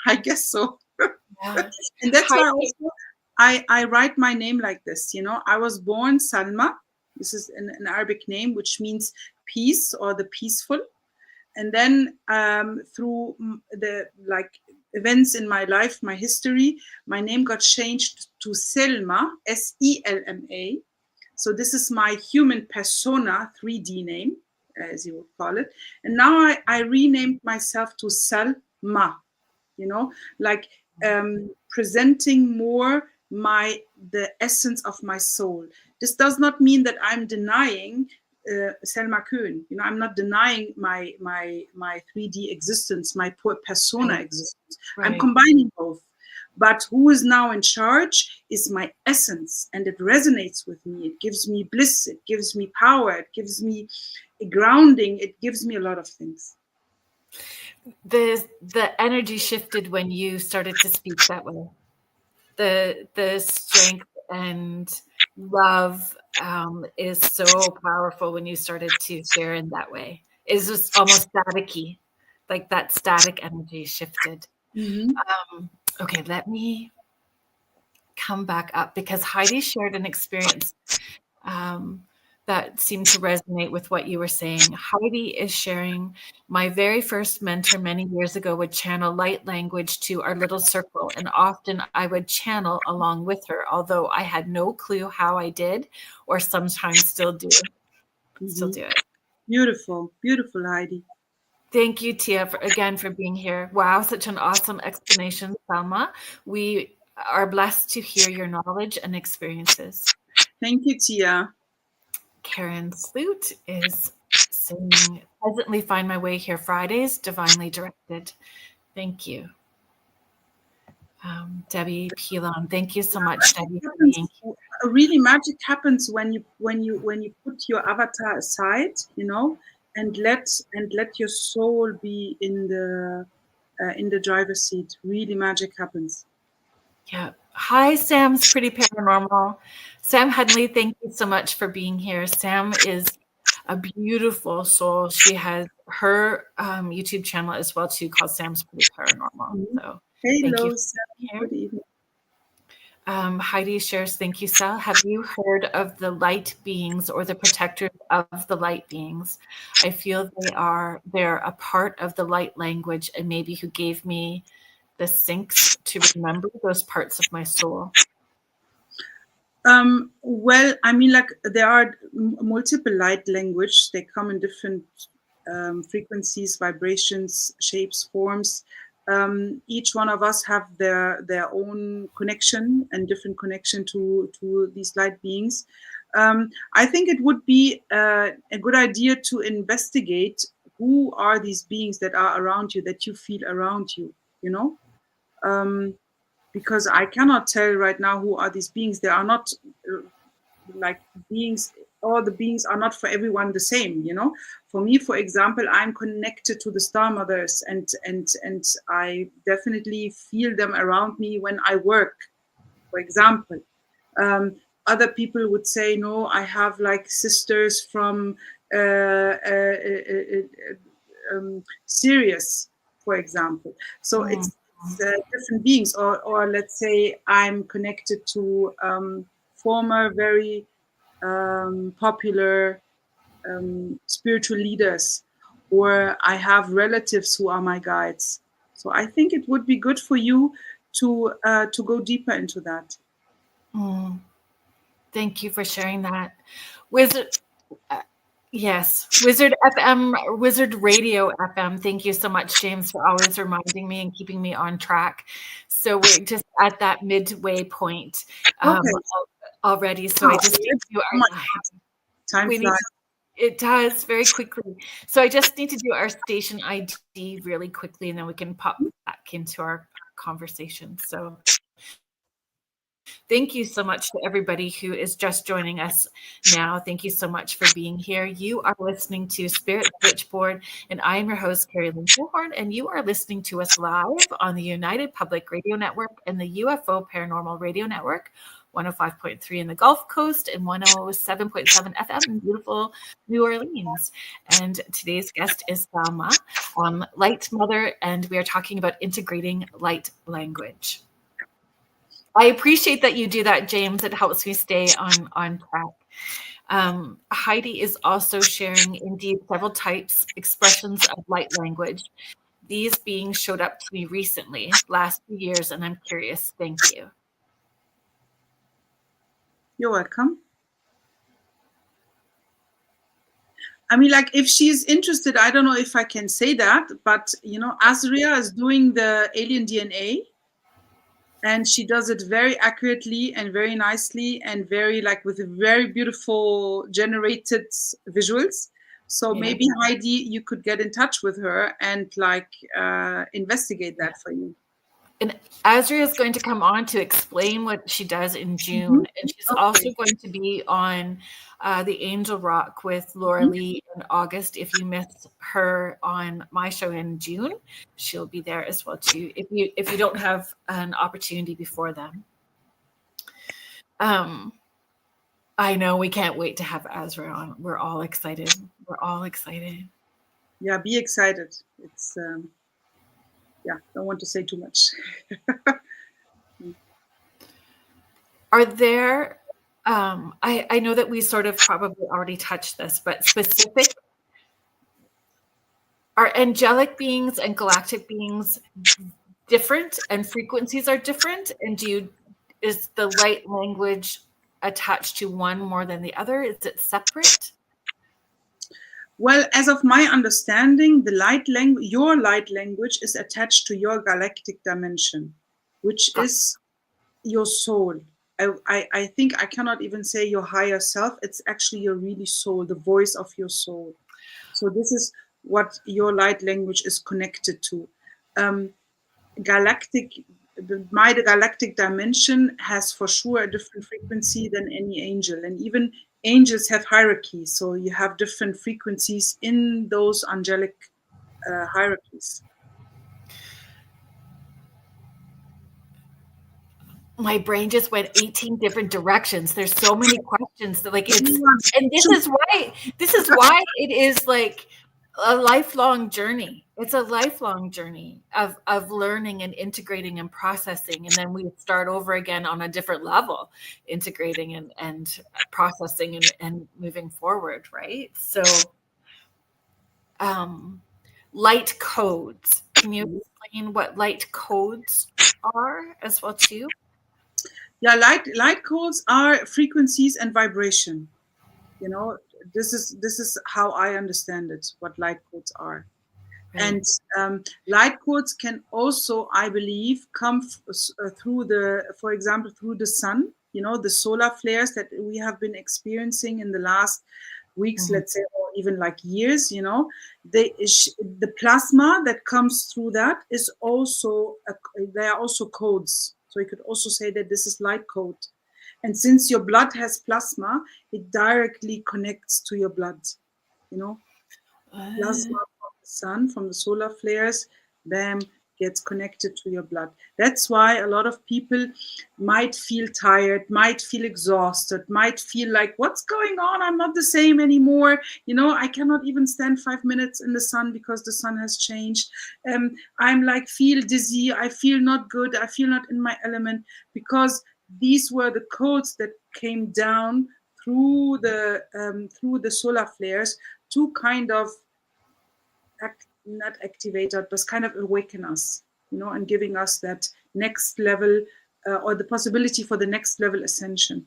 I guess so. Yeah. And that's why also I write my name like this, I was born Sal Ma. This is an Arabic name, which means peace or the peaceful. And then through the events in my life, my history, my name got changed to Selma, Selma. So this is my human persona, 3D name, as you would call it. And now I renamed myself to Sal Ma, presenting more the essence of my soul. This does not mean that I'm denying Selma Köhn. I'm not denying my 3D existence, my persona existence. Right. I'm combining both. But who is now in charge is my essence, and it resonates with me. It gives me bliss, it gives me power, it gives me a grounding, it gives me a lot of things. The energy shifted when you started to speak that way. The strength and love is so powerful when you started to share in that way. It's just almost staticky, like that static energy shifted. Okay, let me come back up because Heidi shared an experience that seemed to resonate with what you were saying. Heidi is sharing, my very first mentor many years ago would channel light language to our little circle, and often I would channel along with her, although I had no clue how I did, or sometimes still do. Still do it. Beautiful, beautiful, Heidi. Thank you, Tia, again for being here. Wow, such an awesome explanation, Sal Ma. We are blessed to hear your knowledge and experiences. Thank you, Tia. Karen Sloot is saying, pleasantly find my way here Fridays, divinely directed. Thank you. Debbie Pilon, thank you so much, Debbie, for being here. Really, magic happens when you put your avatar aside, and let your soul be in the driver's seat. Really, magic happens. Yeah. Hi, Sam's Pretty Paranormal. Sam Headley, thank you so much for being here. Sam is a beautiful soul. She has her YouTube channel as well too, called Sam's Pretty Paranormal. So thank you. Sam. Good evening. Heidi shares, thank you, Sal. Have you heard of the light beings or the protectors of the light beings? I feel they're a part of the light language, and maybe who gave me the syncs to remember those parts of my soul. Well, I mean, like, there are multiple light language. They come in different frequencies, vibrations, shapes, forms. Each one of us have their own connection and different connection to these light beings. I think it would be a good idea to investigate who are these beings that are around you, that you feel around you, because I cannot tell right now who are these beings. They are not like beings. All the beings are not for everyone the same. For me, for example, I'm connected to the star mothers, and I definitely feel them around me when I work, for example. Other people would say, no, I have like sisters from Sirius, for example. So it's different beings, or let's say I'm connected to former very popular spiritual leaders, or I have relatives who are my guides. So I think it would be good for you to go deeper into that. Thank you for sharing that. Wizard FM, Wizard Radio FM. Thank you so much, James, for always reminding me and keeping me on track. So we're just at that midway point already. So I just need to do time flies. It does very quickly. So I just need to do our station ID really quickly, and then we can pop back into our conversation. So thank you so much to everybody who is just joining us now. Thank you so much for being here. You are listening to Spirit Switchboard, and I am your host, Carrie Lynn Bullhorn, and you are listening to us live on the United Public Radio Network and the UFO Paranormal Radio Network, 105.3 in the Gulf Coast and 107.7 FM in beautiful New Orleans. And today's guest is Sal Ma, Light Mother, and we are talking about integrating light language. I appreciate that you do that, James. It helps me stay on track. Heidi is also sharing, indeed, several types, expressions of light language. These beings showed up to me recently, last few years, and I'm curious. Thank you. You're welcome. I mean, like, if she's interested, I don't know if I can say that, but, Azria is doing the alien DNA. And she does it very accurately and very nicely and very, like, with very beautiful generated visuals. So maybe, Heidi, you could get in touch with her and, like, investigate that for you. And Azria is going to come on to explain what she does in June. And she's also going to be on the Angel Rock with Laura Lee in August. If you miss her on my show in June, she'll be there as well too. If you don't have an opportunity before then. I know we can't wait to have Azria on. We're all excited. We're all excited. Yeah, be excited. It's don't want to say too much. Are there, I know that we sort of probably already touched this, but specific, are angelic beings and galactic beings different and frequencies are different? And is the light language attached to one more than the other? Is it separate? Well, as of my understanding, your light language is attached to your galactic dimension, which is your soul. I think I cannot even say your higher self. It's actually your really soul, the voice of your soul. So this is what your light language is connected to. My galactic dimension has for sure a different frequency than any angel, and even angels have hierarchies, so you have different frequencies in those angelic hierarchies. My brain just went 18 different directions. There's so many questions that and this is why it is like a lifelong journey. It's a lifelong journey of learning and integrating and processing. And then we start over again on a different level, integrating and processing and moving forward, right? So light codes. Can you explain what light codes are as well too? Yeah, light codes are frequencies and vibration. You know, this is how I understand it, what light codes are. Right. And light codes can also, I believe, come through for example, through the sun, you know, the solar flares that we have been experiencing in the last weeks, let's say, or even like years, you know, the plasma that comes through that is also, they are also codes. So you could also say that this is light code. And since your blood has plasma, it directly connects to your blood, you know. Plasma from the sun, from the solar flares, bam, gets connected to your blood. That's why a lot of people might feel tired, might feel exhausted, might feel like, what's going on? I'm not the same anymore. You know, I cannot even stand 5 minutes in the sun because the sun has changed. I'm like, feel dizzy. I feel not good. I feel not in my element, because these were the codes that came down through the solar flares to kind of not activator, but kind of awaken us, you know, and giving us that next level or the possibility for the next level ascension.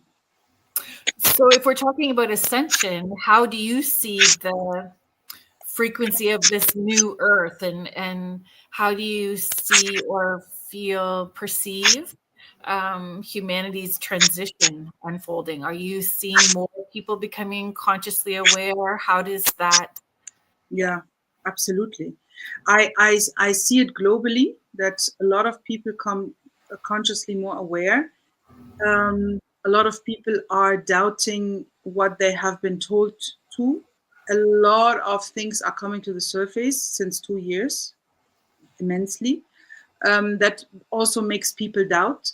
So if we're talking about ascension, how do you see the frequency of this new earth, and how do you see or perceive humanity's transition unfolding? Are you seeing more people becoming consciously aware? How does that? Yeah, absolutely. I see it globally that a lot of people come consciously more aware. A lot of people are doubting what they have been told to. A lot of things are coming to the surface since 2 years, immensely. That also makes people doubt.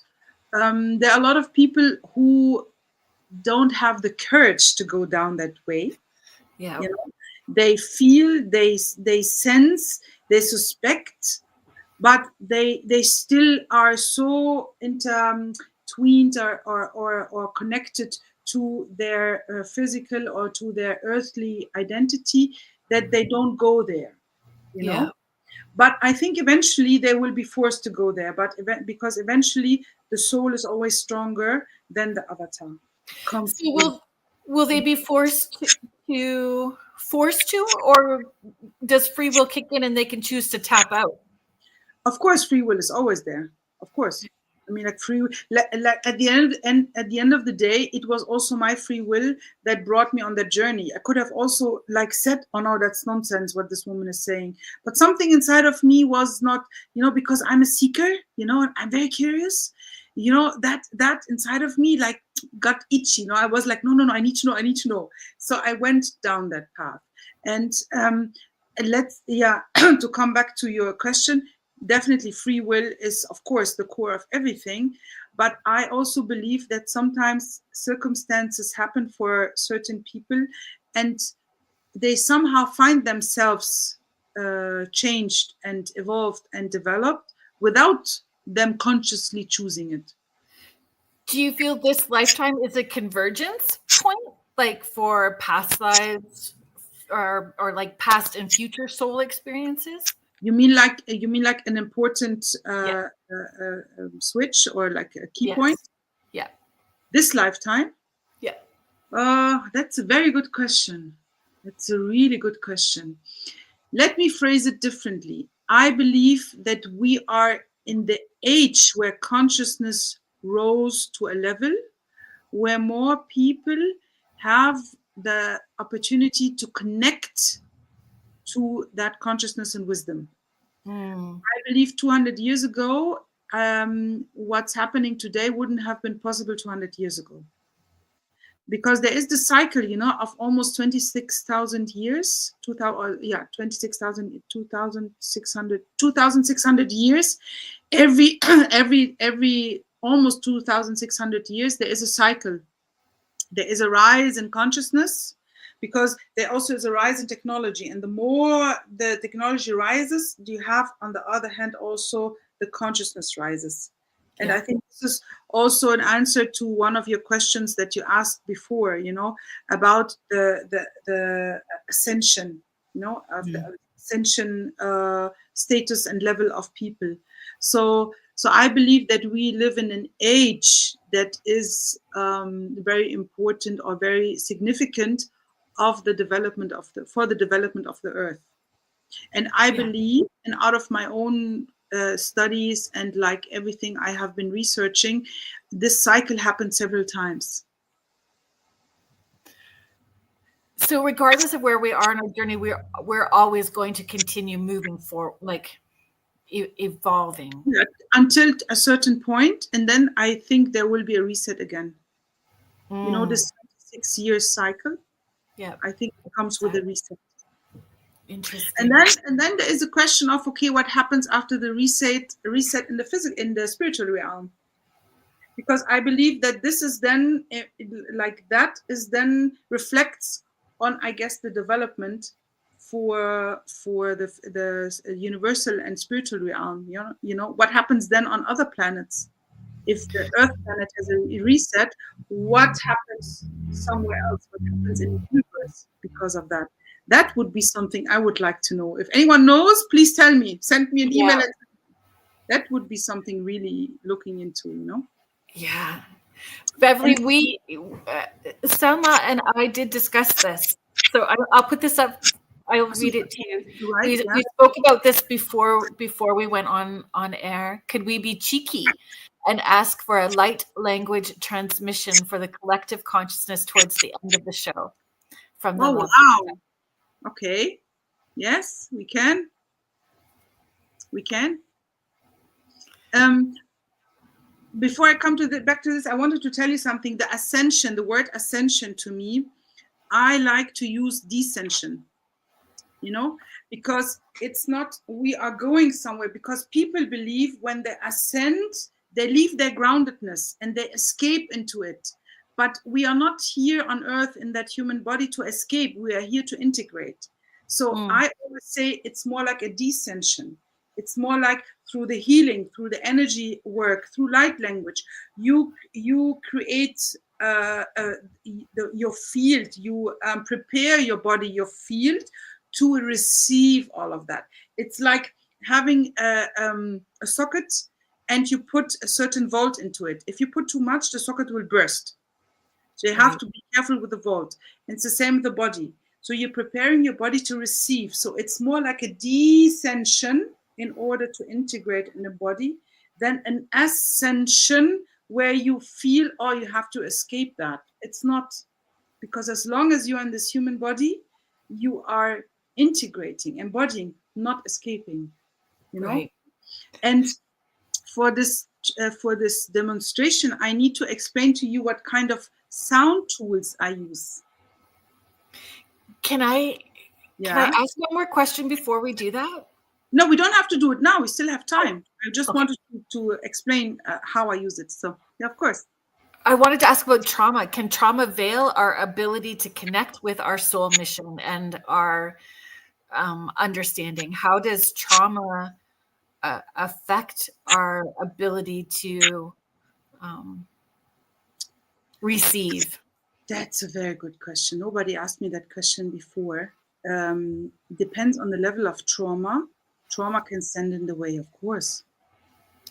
There are a lot of people who don't have the courage to go down that way. Yeah. You know? They feel, they sense, they suspect, but they still are so intertwined or connected to their physical or to their earthly identity that they don't go there, you know. But I think eventually they will be forced to go there, because eventually the soul is always stronger than the avatar. So will they be forced to, or does free will kick in and they can choose to tap out? Of course, free will is always there. Of course. I mean, like free, like at the end of the day, it was also my free will that brought me on that journey. I could have also like said, "Oh no, that's nonsense what this woman is saying," but something inside of me was not, because I'm a seeker, and I'm very curious. That inside of me like got itchy. I was like, no, I need to know. So I went down that path, and to come back to your question. Definitely free will is of course the core of everything, but I also believe that sometimes circumstances happen for certain people and they somehow find themselves changed and evolved and developed without them consciously choosing it. Do you feel this lifetime is a convergence point, like for past lives or like past and future soul experiences? You mean like an important Yeah. switch or like a key Yes. point? Yeah. This lifetime? Yeah. That's a very good question. That's a really good question. Let me phrase it differently. I believe that we are in the age where consciousness rose to a level where more people have the opportunity to connect to that consciousness and wisdom. I believe 200 years ago, what's happening today wouldn't have been possible 200 years ago. Because there is the cycle, of almost 26,000 years, 26,000, 2,600 years. Every almost 2,600 years, there is a cycle. There is a rise in consciousness because there also is a rise in technology. And the more the technology rises, you have, on the other hand, also the consciousness rises. And I think this is also an answer to one of your questions that you asked before, about the ascension, of the ascension status and level of people. So I believe that we live in an age that is very important or very significant of the development for the development of the earth. And I believe, and out of my own studies and like everything I have been researching, this cycle happened several times. So regardless of where we are in our journey, we're always going to continue moving forward, like evolving until a certain point, and then I think there will be a reset again. This 6-year cycle. Yeah, I think it comes with a reset. Interesting. And then there is a question of, okay, what happens after the reset in the spiritual realm? Because I believe that this is then reflects on, I guess, the development for the universal and spiritual realm. What happens then on other planets? If the Earth planet has a reset, what happens somewhere else? What happens in the universe because of that? That would be something I would like to know. If anyone knows, please tell me. Send me an email. That would be something really looking into, Yeah. Beverly, Sal Ma and I did discuss this. So I'll put this up. I'll read it to you. Right, we spoke about this before we went on air. Could we be cheeky and ask for a light language transmission for the collective consciousness towards the end of the show? From the wow. Okay. Yes, we can. Before I come back to this, I wanted to tell you something. The ascension, the word ascension to me, I like to use descension, because it's not we are going somewhere, because people believe when they ascend, they leave their groundedness and they escape into it. But we are not here on earth in that human body to escape. We are here to integrate. So I always say it's more like a descension. It's more like through the healing, through the energy work, through light language, you create your field. You prepare your body, your field, to receive all of that. It's like having a socket, and you put a certain volt into it. If you put too much, the socket will burst. So you have to be careful with the volt. And it's the same with the body. So you're preparing your body to receive. So it's more like a descension in order to integrate in the body. than an ascension where you feel, oh, you have to escape that. It's not, because as long as you're in this human body, you are integrating, embodying, not escaping, you know? Right. And for this demonstration, I need to explain to you what kind of sound tools I use. Can I ask one more question before we do that? No, we don't have to do it now. We still have time. I just okay. wanted to explain how I use it. So, yeah, of course. I wanted to ask about trauma. Can trauma veil our ability to connect with our soul mission and our understanding? How does trauma affect our ability to receive? That's a very good question. Nobody asked me that question before. Depends on the level of trauma. Trauma can stand in the way, of course.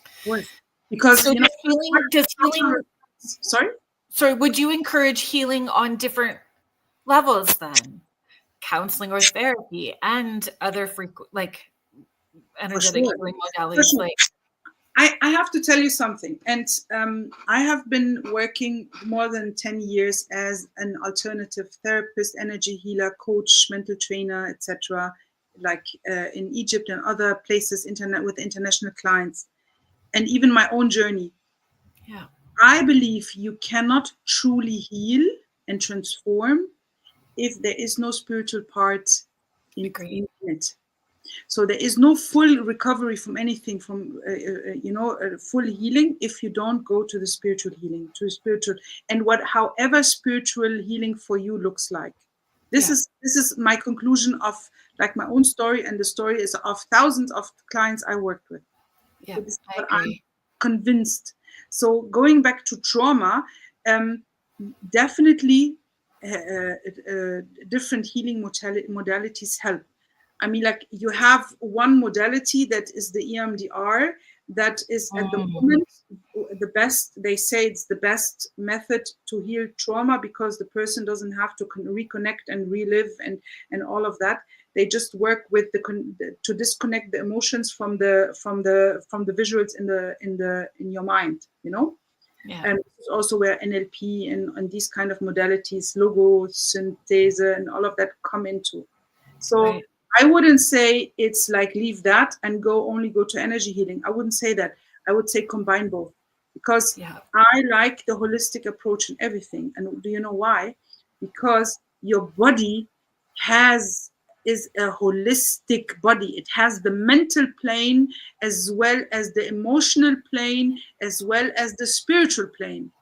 Of course. Because, so does healing, sorry, would you encourage healing on different levels then? Counseling or therapy and other energetic healing modalities. Sure. I have to tell you something, and I have been working more than 10 years as an alternative therapist, energy healer, coach, mental trainer, etc., like in Egypt and other places, with international clients, and even my own journey. Yeah. I believe you cannot truly heal and transform if there is no spiritual part in it. So there is no full recovery from anything, from full healing, if you don't go to the spiritual healing, and however spiritual healing for you looks like. This is my conclusion of like my own story, and the story is of thousands of clients I worked with. Yeah, so this is what I'm convinced. So going back to trauma, definitely different healing modalities help. I mean, like you have one modality that is the EMDR, that is at the moment the best. They say it's the best method to heal trauma because the person doesn't have to reconnect and relive and all of that. They just work with to disconnect the emotions from the visuals in your mind, you know. Yeah. And this is also where NLP and these kind of modalities, logo synthesis, and all of that come into. So I wouldn't say it's like leave that and only go to energy healing. I wouldn't say that. I would say combine both, because I like the holistic approach in everything. And do you know why? Because your body is a holistic body. It has the mental plane as well as the emotional plane as well as the spiritual plane.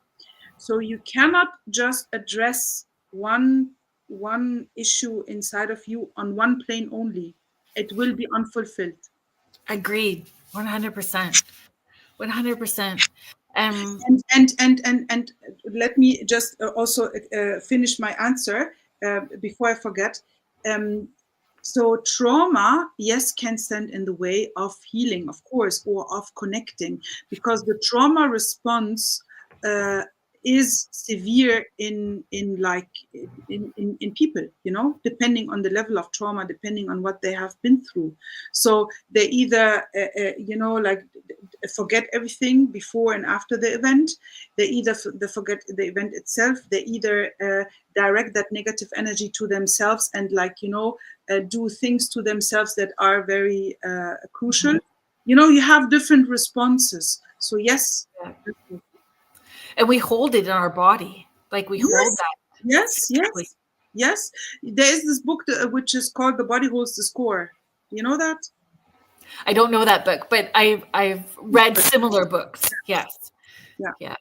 So you cannot just address one issue inside of you on one plane only. It will be unfulfilled. Agreed. 100%. 100%. And let me just also finish my answer before I forget. So trauma, yes, can stand in the way of healing, of course, or of connecting, because the trauma response is severe in people, you know, depending on the level of trauma, depending on what they have been through. So they either forget everything before and after the event. They either forget the event itself. They either direct that negative energy to themselves and do things to themselves that are very crucial. You know, you have different responses. So yes. And we hold it in our body. Like we hold that. Yes. There is this book which is called The Body Holds the Score. You know that? I don't know that book, but I've read similar books. Yes. Yeah.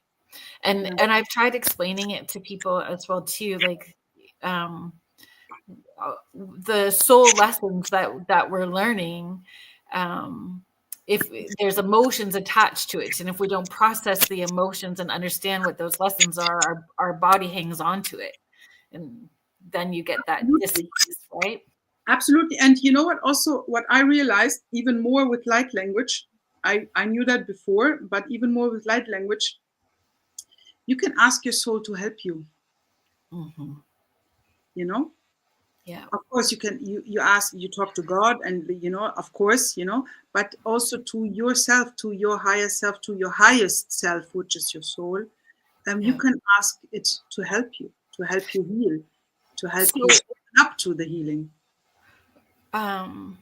And I've tried explaining it to people as well too, like the soul lessons that we're learning. If there's emotions attached to it, and if we don't process the emotions and understand what those lessons are, our body hangs on to it, and then you get that dis-ease, right? Absolutely. And you know what? Also, what I realized even more with light language, I knew that before, but even more with light language, you can ask your soul to help you. You know? Yeah. Of course, you talk to God, and of course, but also to yourself, to your higher self, to your highest self, which is your soul. You Yeah. can ask it to help you heal, to help So, you open up to the healing. um,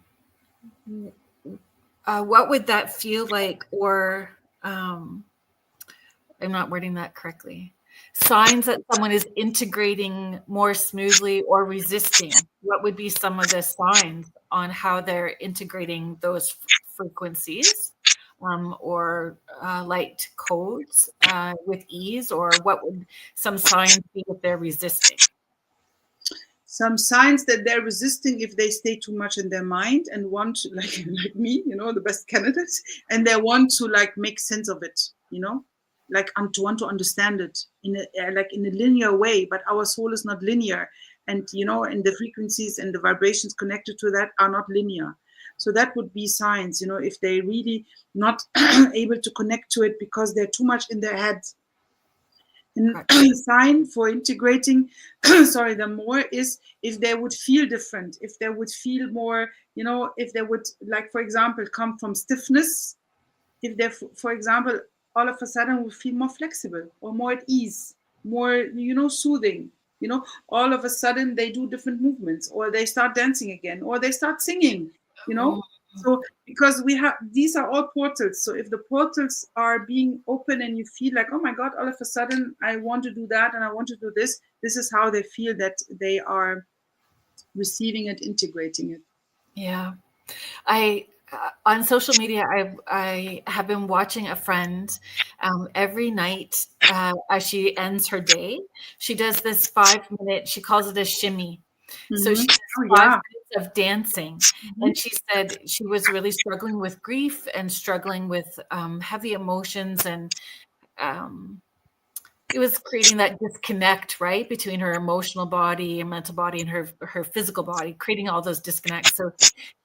what would that feel like? Or, I'm not wording that correctly. Signs that someone is integrating more smoothly or resisting. What would be some of the signs on how they're integrating those frequencies, or light codes with ease? Or what would some signs be if they're resisting? Some signs that they're resisting if they stay too much in their mind and want to, like me, the best candidates, and they want to make sense of it, to want to understand it in a linear way. But our soul is not linear, and and the frequencies and the vibrations connected to that are not linear. So that would be signs, if they really not able to connect to it because they're too much in their head. And sign for integrating them more is if they would feel different, if they would feel more, if they would, for example, come from stiffness, if they, for example, all of a sudden would feel more flexible or more at ease, more, soothing, all of a sudden they do different movements, or they start dancing again, or they start singing, So because these are all portals. So if the portals are being open and you feel like, oh my God, all of a sudden I want to do that and I want to do this, this is how they feel that they are receiving it, integrating it. Yeah. On social media, I have been watching a friend every night as she ends her day. She does this 5 minute, she calls it a shimmy. So she does 5 minutes of dancing. And she said she was really struggling with grief and struggling with heavy emotions, and it was creating that disconnect, right, between her emotional body and mental body and her physical body, creating all those disconnects. So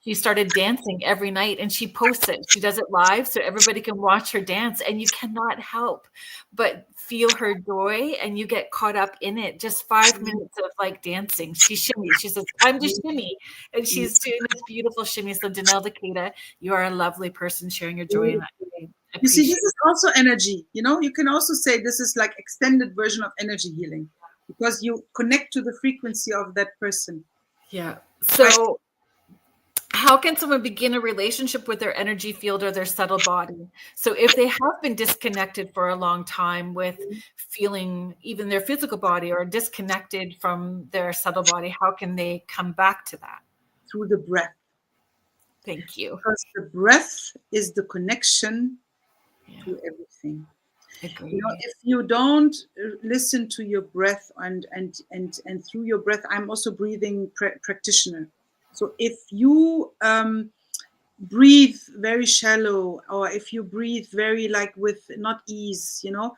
she started dancing every night, and she posts it. She does it live so everybody can watch her dance, and you cannot help but feel her joy, and you get caught up in it. Just 5 minutes of dancing. She shimmies. She says, "Time to shimmy," and she's doing this beautiful shimmy. So Danelle Decatur, you are a lovely person sharing your joy in that way. You see, this is also energy. You can also say this is like extended version of energy healing, because you connect to the frequency of that person. Yeah. So how can someone begin a relationship with their energy field or their subtle body? So if they have been disconnected for a long time with feeling even their physical body, or disconnected from their subtle body, how can they come back to that? Through the breath. Thank you. Because the breath is the connection to everything. Agreed. If you don't listen to your breath and through your breath, I'm also breathing practitioner. So if you breathe very shallow, or if you breathe very with not ease, you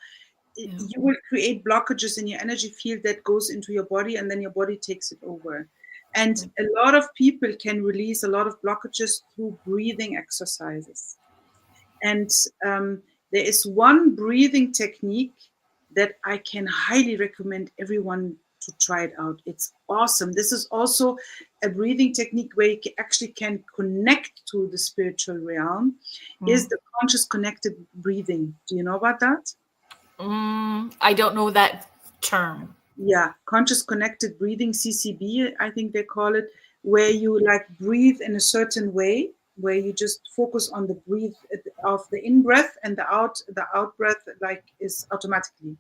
will create blockages in your energy field that goes into your body, and then your body takes it over. And a lot of people can release a lot of blockages through breathing exercises. And there is one breathing technique that I can highly recommend everyone to try it out. It's awesome. This is also a breathing technique where you actually can connect to the spiritual realm, is the conscious connected breathing. Do you know about that? I don't know that term. Yeah, conscious connected breathing, CCB, I think they call it, where you breathe in a certain way, where you just focus on the breathe of the in breath, and the out breath is automatically.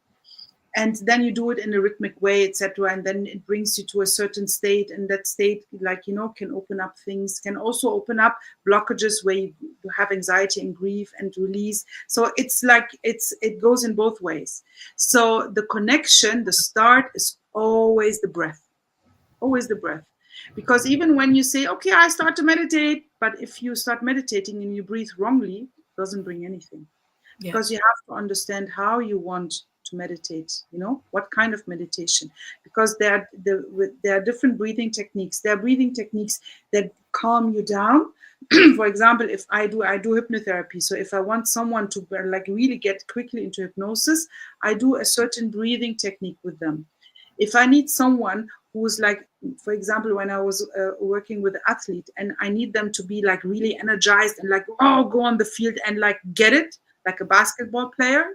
And then you do it in a rhythmic way, etc. And then it brings you to a certain state, and that state, can open up things, can also open up blockages where you have anxiety and grief and release. So it goes in both ways. So the connection, the start is always the breath, always the breath. Because even when you say, okay, I start to meditate, but if you start meditating and you breathe wrongly, it doesn't bring anything. Because you have to understand how you want to meditate, what kind of meditation, because there are different breathing techniques. There are breathing techniques that calm you down. For example, if I do hypnotherapy. So if I want someone to really get quickly into hypnosis, I do a certain breathing technique with them. If I need someone who's for example, when I was working with an athlete and I need them to be like really energized and like, oh, go on the field and like get it, like a basketball player,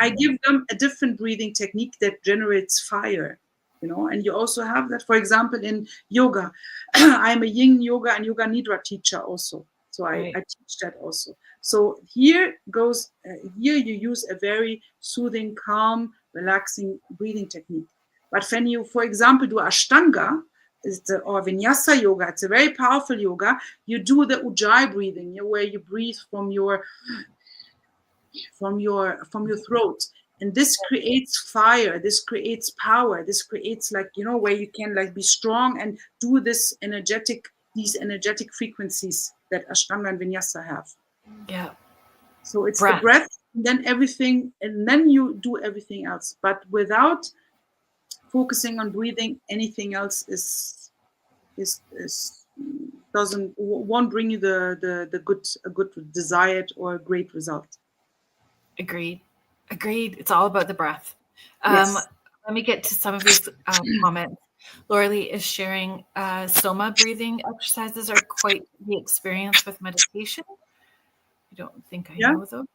I give them a different breathing technique that generates fire, and you also have that, for example, in yoga. I'm a yin yoga and yoga nidra teacher also. So I teach that also. So here you use a very soothing, calm, relaxing breathing technique. But when you, for example, do Ashtanga or Vinyasa yoga, it's a very powerful yoga. You do the Ujjayi breathing, where you breathe from your throat, and this creates fire. This creates power. This creates where you can like be strong and do these energetic frequencies that Ashtanga and Vinyasa have. Yeah. So it's the breath, and then everything, and then you do everything else. But without focusing on breathing, anything else won't bring you the good desired or great result. Agreed. It's all about the breath. Yes. Let me get to some of these comments. Lauralee is sharing Soma breathing exercises are quite the experience with meditation. I don't think I know those.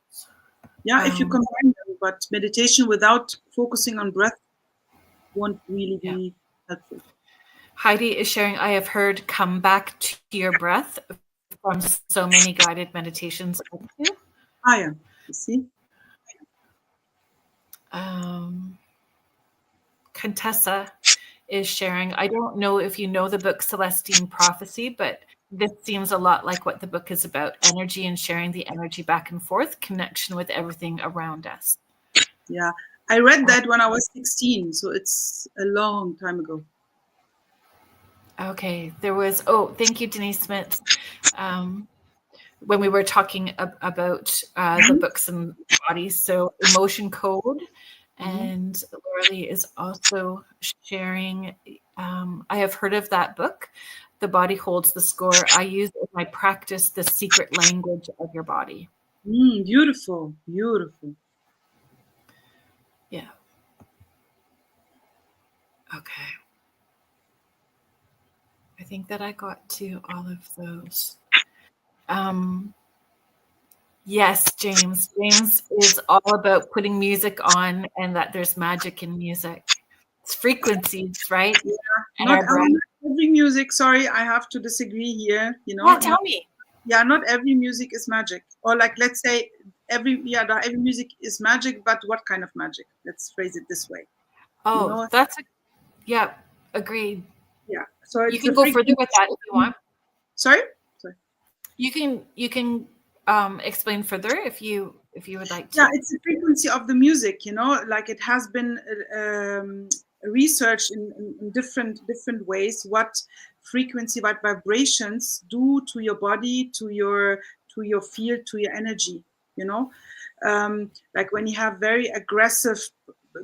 Yeah, if you combine them, but meditation without focusing on breath won't really be helpful. Heidi is sharing, I have heard come back to your breath from so many guided meditations. Yeah, you see? Contessa is sharing, I don't know if you know the book Celestine Prophecy, but this seems a lot like what the book is about, energy and sharing the energy back and forth, connection with everything around us. Yeah, I read that when I was 16, so it's a long time ago. Okay, there was, thank you, Denise Smith. When we were talking about the books and bodies, so Emotion Code, and Lauralee is also sharing, I have heard of that book, The Body Holds the Score. I use in my practice the secret language of your body. Beautiful. Yeah. Okay. I think that I got to all of those. Yes, James. James is all about putting music on and that there's magic in music. It's frequencies, right? Yeah. Not every music. Sorry, I have to disagree here. Yeah, tell me. Yeah, not every music is magic. Or like, let's say every music is magic, but what kind of magic? Let's phrase it this way. Oh, agreed. Yeah. So you can go further with that if you want. Sorry. You can explain further if you would like to. Yeah, it's the frequency of the music. Like it has been researched in different ways what frequency, what vibrations do to your body, to your field, to your energy. Like when you have very aggressive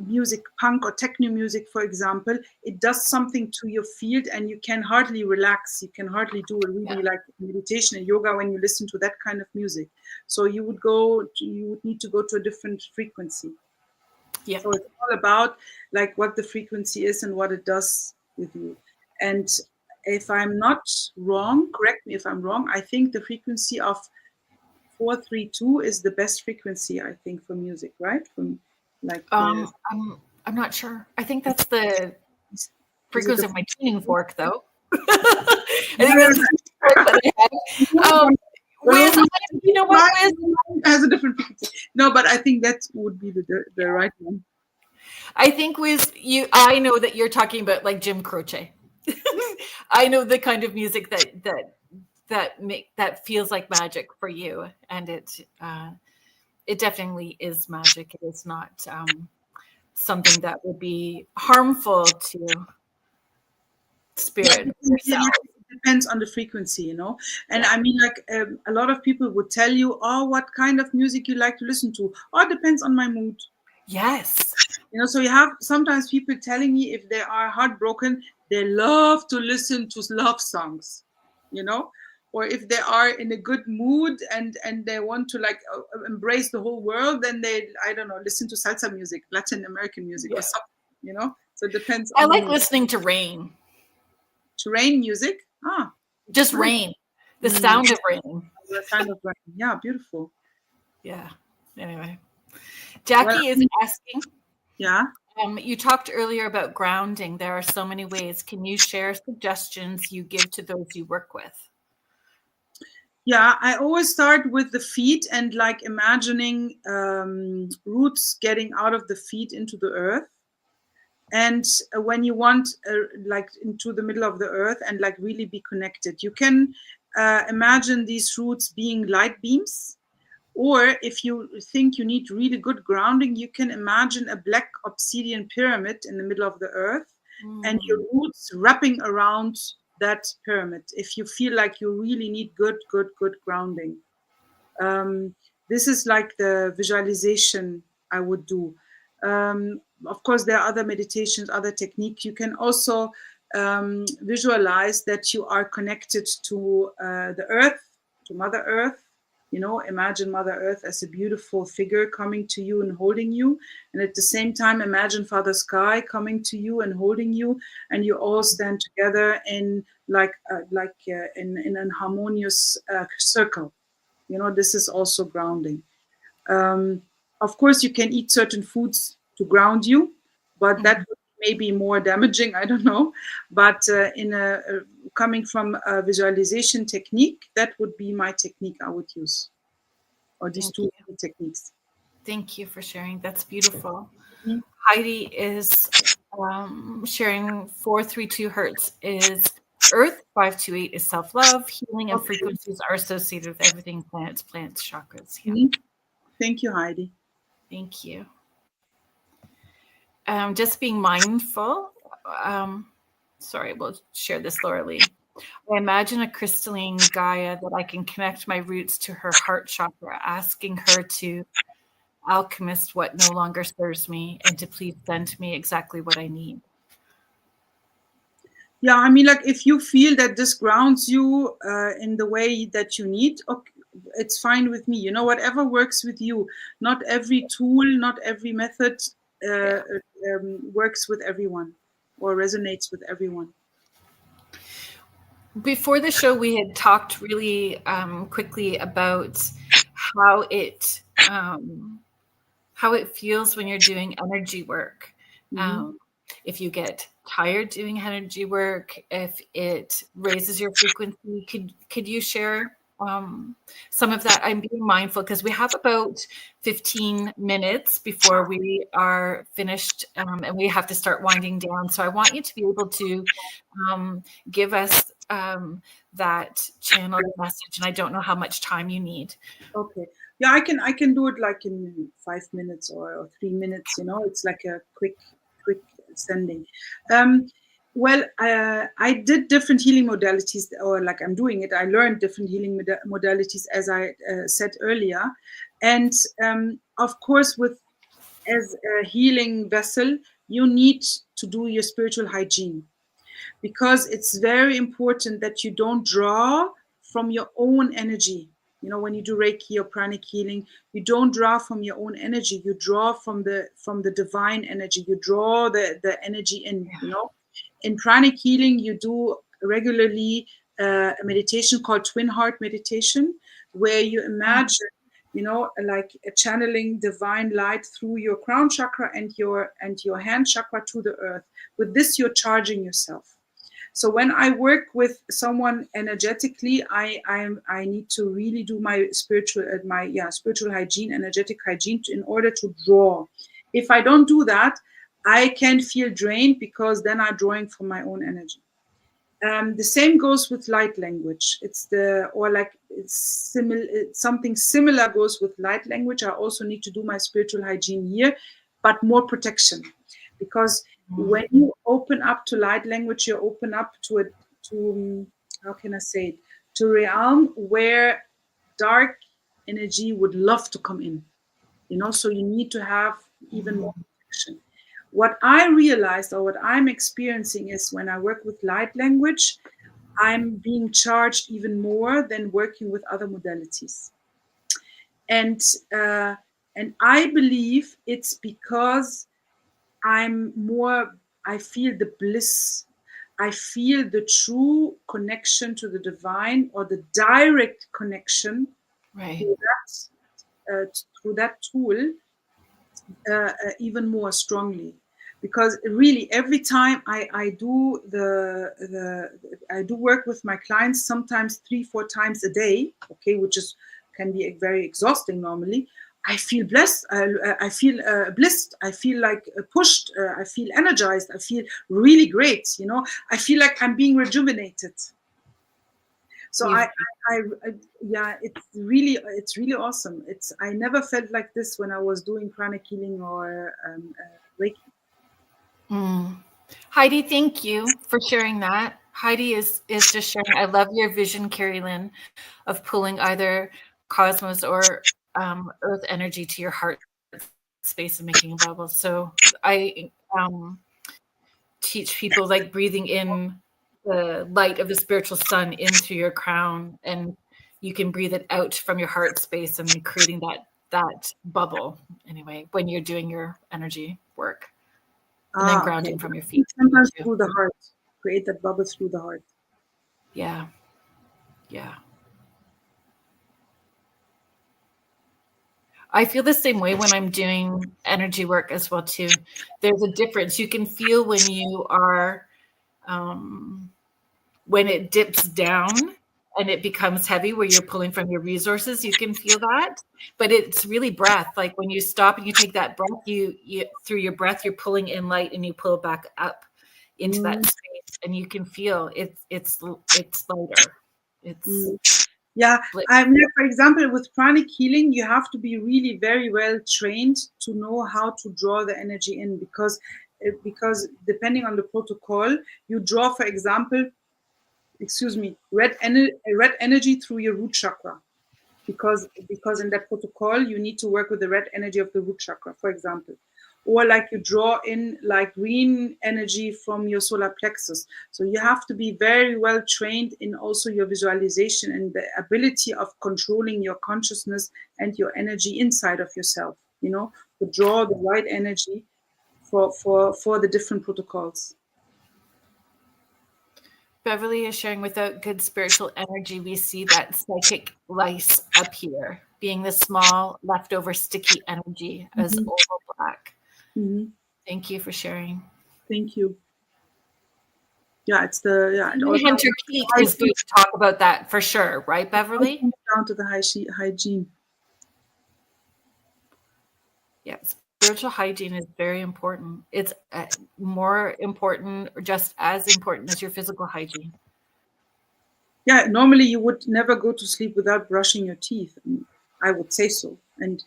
music, punk or techno music, for example, it does something to your field and you can hardly relax. You can hardly do a really like meditation and yoga when you listen to that kind of music. So you would need to go to a different frequency. Yeah. So it's all about like what the frequency is and what it does with you. And if I'm not wrong, correct me if I'm wrong, I think the frequency of 432 is the best frequency, I think, for music, right? From like I'm not sure. I think that's the frequency of my tuning fork, though. I think that's the fork that I have. Wiz, you know what, Wiz has a different frequency. No, but I think that would be the right one. I think Wiz, I know that you're talking about like Jim Croce. I know the kind of music that feels like magic for you, and it definitely is magic. It is not something that would be harmful to spirit. It depends on the frequency, and I mean, like a lot of people would tell you, what kind of music you like to listen to. It depends on my mood. Yes. So you have sometimes people telling me if they are heartbroken, they love to listen to love songs, or if they are in a good mood and they want to like embrace the whole world, then they, I don't know, listen to salsa music, Latin American music or something, So it depends. I like listening to rain. Terrain music. Just Nice. rain, the sound of rain. The sound of rain. Yeah, beautiful. Yeah. Anyway, Jackie is asking. Yeah. You talked earlier about grounding. There are so many ways. Can you share suggestions you give to those you work with? Yeah, I always start with the feet and like imagining roots getting out of the feet into the earth. And when you want like into the middle of the earth and like really be connected, you can imagine these roots being light beams. Or if you think you need really good grounding, you can imagine a black obsidian pyramid in the middle of the earth and your roots wrapping around that pyramid. If you feel like you really need good grounding. This is like the visualization I would do. Of course, there are other meditations, other techniques. You can also visualize that you are connected to the earth, to Mother Earth. You know, imagine Mother Earth as a beautiful figure coming to you and holding you. And at the same time, imagine Father Sky coming to you and holding you. And you all stand together in in an harmonious circle. You know, this is also grounding. Of course, you can eat certain foods to ground you, but that would may be more damaging. I don't know. But coming from a visualization technique, that would be my technique I would use, or these two techniques. Thank you for sharing. That's beautiful. Mm-hmm. Heidi is sharing 432 hertz is Earth, 528 is self-love, healing and frequencies are associated with everything, planets, chakras. Yeah. Mm-hmm. Thank you, Heidi. Thank you. Just being mindful. Sorry, we'll share this, Laura Lee. I imagine a crystalline Gaia that I can connect my roots to her heart chakra, asking her to alchemist what no longer serves me and to please send me exactly what I need. Yeah, I mean, like if you feel that this grounds you in the way that you need, okay, it's fine with me. You know, whatever works with you. Not every tool, not every method works with everyone or resonates with everyone. Before the show, we had talked really quickly about how it feels when you're doing energy work. If you get tired doing energy work, if it raises your frequency, could you share some of that? I'm being mindful because we have about 15 minutes before we are finished and we have to start winding down. So I want you to be able to give us that channeled message. And I don't know how much time you need. Okay. Yeah, I can do it like in 5 minutes or 3 minutes. You know, it's like a quick sending. Well, I did different healing modalities, or like I'm doing it. I learned different healing modalities, as I said earlier, and of course, as a healing vessel, you need to do your spiritual hygiene, because it's very important that you don't draw from your own energy. You know, when you do Reiki or pranic healing, you don't draw from your own energy. You draw from the divine energy. You draw the energy in. You know, in pranic healing, you do regularly a meditation called Twin Heart meditation, where you imagine, you know, like a channeling divine light through your crown chakra and your hand chakra to the earth. With this, you're charging yourself. So when I work with someone energetically, I need to really do my spiritual hygiene, energetic hygiene, in order to draw. If I don't do that, I can feel drained, because then I'm drawing from my own energy. The same goes with light language. Something similar goes with light language. I also need to do my spiritual hygiene here, but more protection, because when you open up to light language, you open up to how can I say it, to a realm where dark energy would love to come in. You know, so you need to have even more protection. What I realized, or what I'm experiencing, is when I work with light language, I'm being charged even more than working with other modalities. And I believe it's because I feel the bliss, I feel the true connection to the divine, or the direct connection Right. through that tool even more strongly. Because really, every time I do I do work with my clients, sometimes 3-4 times a day, okay, which can be very exhausting normally. I feel blessed. I feel blissed. I feel like pushed. I feel energized. I feel really great. I feel like I'm being rejuvenated. So yeah, it's really awesome. I never felt like this when I was doing pranic healing or Reiki. Heidi, thank you for sharing that. Heidi is just sharing. I love your vision, Carrie Lynn, of pulling either cosmos or earth energy to your heart space and making a bubble. So I teach people like breathing in the light of the spiritual sun in through your crown, and you can breathe it out from your heart space and creating that bubble anyway when you're doing your energy work. And then grounding Okay. from your feet. Sometimes through the heart, create that bubble through the heart. Yeah. Yeah. I feel the same way when I'm doing energy work as well too. There's a difference. You can feel when you are when it dips down and it becomes heavy where you're pulling from your resources, you can feel that. But it's really breath. Like when you stop and you take that breath, you through your breath, you're pulling in light and you pull back up into that space, and you can feel it's lighter. It's Yeah, I mean, for example, with pranic healing, you have to be really very well trained to know how to draw the energy in, because depending on the protocol, you draw, for example, red energy through your root chakra, because in that protocol you need to work with the red energy of the root chakra, for example. Or like you draw in like green energy from your solar plexus. So you have to be very well trained in also your visualization and the ability of controlling your consciousness and your energy inside of yourself, to draw the right energy for the different protocols. Beverly is sharing, without good spiritual energy, we see that psychic lice appear, being the small, leftover, sticky energy as oval black. Thank you for sharing. Thank you. Yeah, it's Hunter Keat is going to talk about that for sure, right, Beverly? Down to the hygiene. Yes. Spiritual hygiene is very important. It's more important, or just as important as your physical hygiene. Yeah, normally you would never go to sleep without brushing your teeth. I would say so. And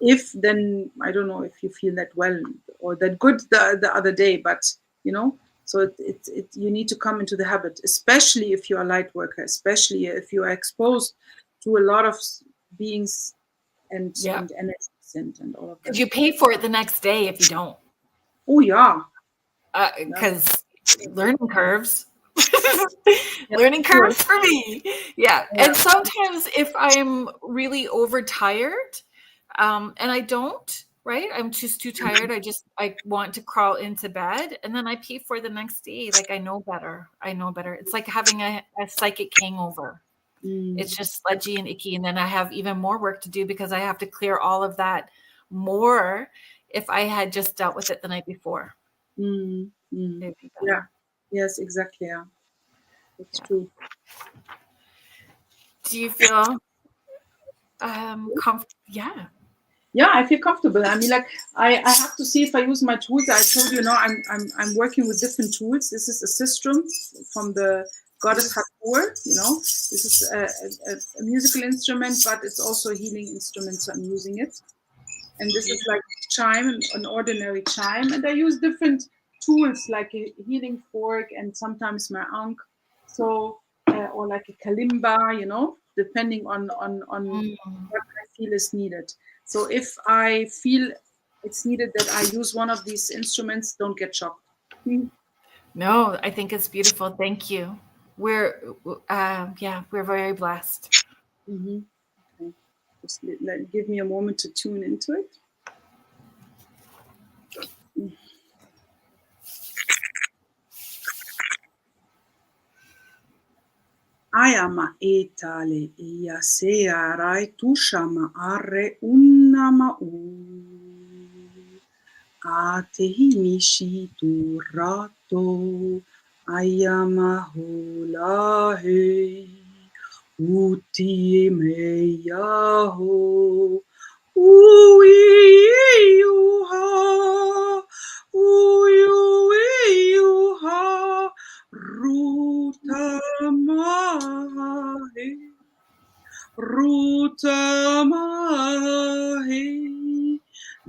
if then, I don't know if you feel that well or that good the other day, but so you need to come into the habit, especially if you're a light worker, especially if you are exposed to a lot of beings and energies and all of that. Because you pay for it the next day if you don't. Oh yeah. Because learning curves. Learning curves for me. Yeah. And sometimes if I'm really overtired, and I don't, right? I'm just too tired. I want to crawl into bed, and then I pee for the next day. Like I know better. It's like having a psychic hangover. It's just sludgy and icky. And then I have even more work to do because I have to clear all of that more if I had just dealt with it the night before. Yeah. Yes, exactly. Yeah. It's true. Do you feel comfortable? Yeah. Yeah, I feel comfortable. I mean, like I have to see if I use my tools. I told you, I'm working with different tools. This is a sistrum from the goddess Hathor. This is a musical instrument, but it's also a healing instrument. So I'm using it. And this is like chime, an ordinary chime. And I use different tools like a healing fork and sometimes my ankh. So or like a kalimba, depending on what I feel is needed. So if I feel it's needed that I use one of these instruments, don't get shocked. No, I think it's beautiful. Thank you. We're very blessed. Okay. Just give me a moment to tune into it. ayama etale iya sea rai tushama are unama atehi mishi tu rato ayama hula he uti me yaho Uiuha, uiuha, rutamahe, rutamahe,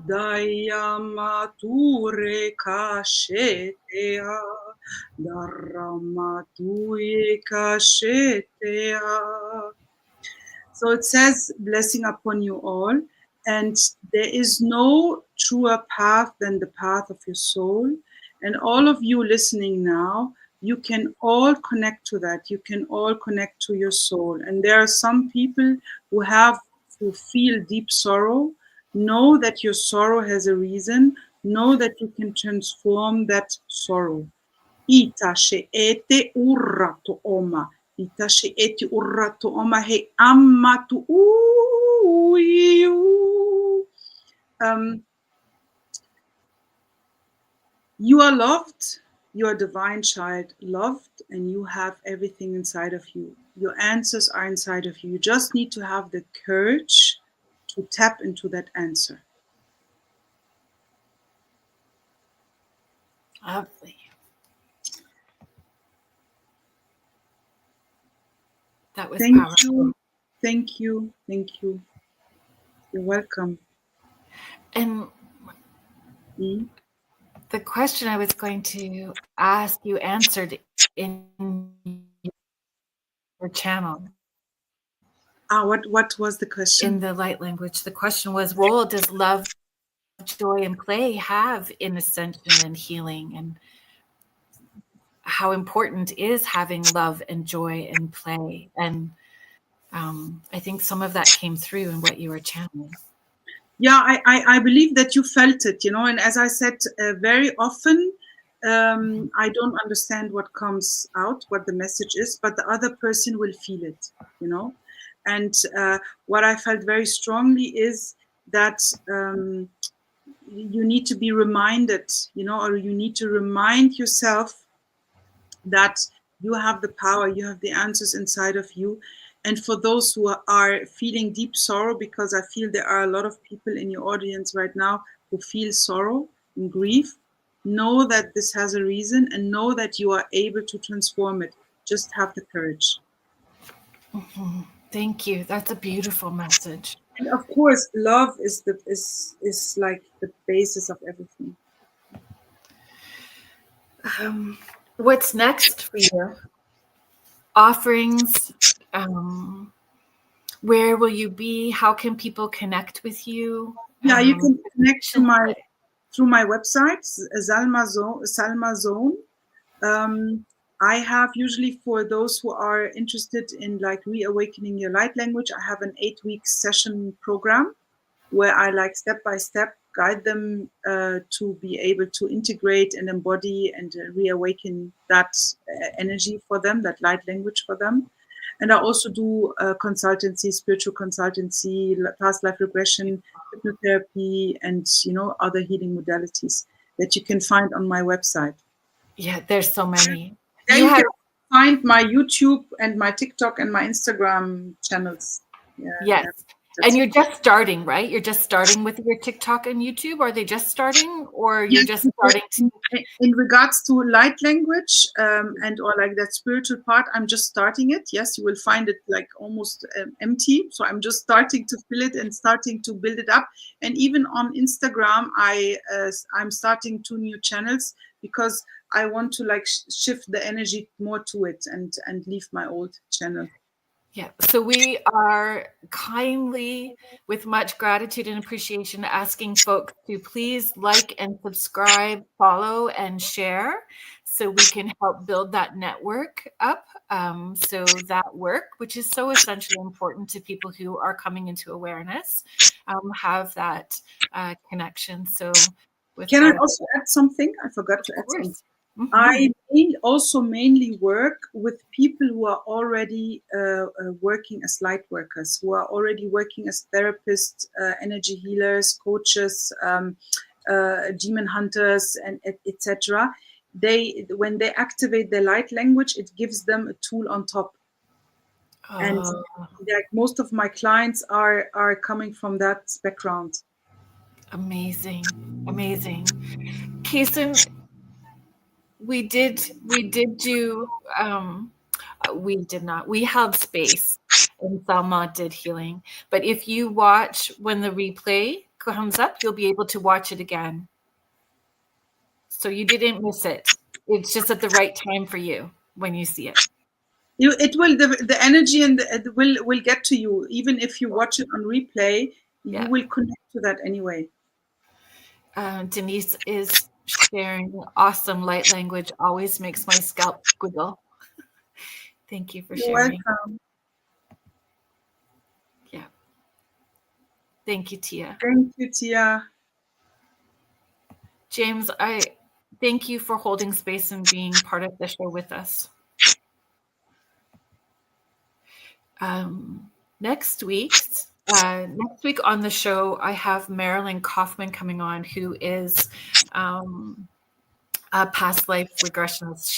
dayamature kashetea, daramatuye kashetea. So it says, blessing upon you all. And there is no truer path than the path of your soul. And all of you listening now, you can all connect to that. You can all connect to your soul. And there are some people who feel deep sorrow. Know that your sorrow has a reason. Know that you can transform that sorrow. Itashe ete urrato oma. Itashe ete urrato oma he ammatu uiu. You are loved. You are a divine child, loved, and you have everything inside of you. Your answers are inside of you. You just need to have the courage to tap into that answer. Lovely. That was Thank powerful. you. Thank you. Thank you. You're welcome. And the question I was going to ask, you answered in your channel. What was the question? In the light language, the question was, what role does love, joy, and play have in ascension and healing? And how important is having love and joy and play? And I think some of that came through in what you were channeling. Yeah, I believe that you felt it, and as I said, very often, I don't understand what comes out, what the message is, but the other person will feel it, And what I felt very strongly is that you need to be reminded, or you need to remind yourself that you have the power, you have the answers inside of you. And for those who are feeling deep sorrow, because I feel there are a lot of people in your audience right now who feel sorrow and grief, know that this has a reason and know that you are able to transform it. Just have the courage. Mm-hmm. Thank you. That's a beautiful message. And of course, love is like the basis of everything. What's next for you? Offerings. Where will you be? How can people connect with you? Yeah, you can connect through my website, Salma Zone. I have usually, for those who are interested in like reawakening your light language, I have an 8-week session program where I like step by step guide them to be able to integrate and embody and reawaken that energy for them, that light language for them. And I also do consultancy, spiritual consultancy, past life regression, hypnotherapy, and other healing modalities that you can find on my website. Yeah, there's so many. There you can find my YouTube and my TikTok and my Instagram channels. Yes. And you're just starting, right? You're just starting with your TikTok and YouTube. Are they just starting, or you're just starting to? In regards to light language and or like that spiritual part, I'm just starting it. Yes, you will find it like almost empty. So I'm just starting to fill it and starting to build it up. And even on Instagram, I'm starting 2 new channels because I want to like shift the energy more to it and leave my old channel. Yeah, so we are kindly, with much gratitude and appreciation, asking folks to please like and subscribe, follow, and share so we can help build that network up. So that work, which is so essentially important to people who are coming into awareness, have that connection. So can I also add something? I forgot to add something. I also mainly work with people who are already working as light workers, who are already working as therapists, energy healers, coaches, demon hunters, and etc. When they activate their light language, it gives them a tool on top. And like most of my clients are coming from that background. Amazing. Kason, we did do we did not. We held space and Sal Ma did healing. But if you watch when the replay comes up, you'll be able to watch it again. So you didn't miss it. It's just at the right time for you when you see it. It will the energy and it will get to you even if you watch it on replay. You will connect to that anyway. Denise is sharing awesome light language. Always makes my scalp squiggle. Thank you for sharing. Welcome. Yeah. Thank you, Tia. Thank you, Tia. James, I thank you for holding space and being part of the show with us. Next week on the show, I have Marilyn Kaufman coming on, who is a past life regressionist.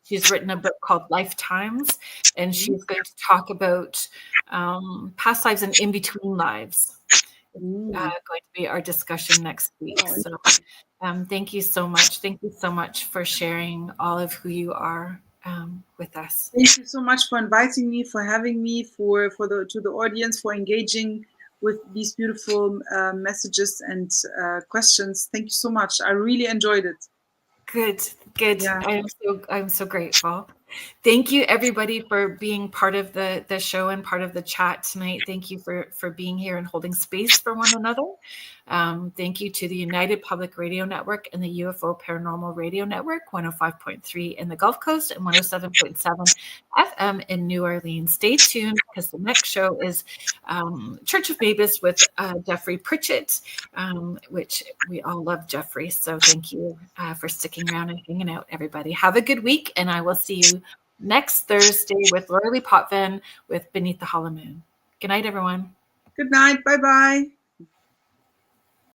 She's written a book called Lifetimes, and she's going to talk about past lives and in between lives. Going to be our discussion next week. So thank you so much. Thank you so much for sharing all of who you are with us. Thank you so much for inviting me, for having me, to the audience, for engaging with these beautiful messages and questions. Thank you so much. I really enjoyed it. Good. Yeah. I'm so grateful. Thank you, everybody, for being part of the show and part of the chat tonight. Thank you for being here and holding space for one another. Thank you to the United Public Radio Network and the UFO Paranormal Radio Network, 105.3 in the Gulf Coast and 107.7 FM in New Orleans. Stay tuned because the next show is Church of Mavis with Jeffrey Pritchett, which we all love Jeffrey. So thank you for sticking around and hanging out, everybody. Have a good week, and I will see you next Thursday with Laura Lee Potvin with Beneath the Hollow Moon. Good night, everyone. Good night. Bye-bye.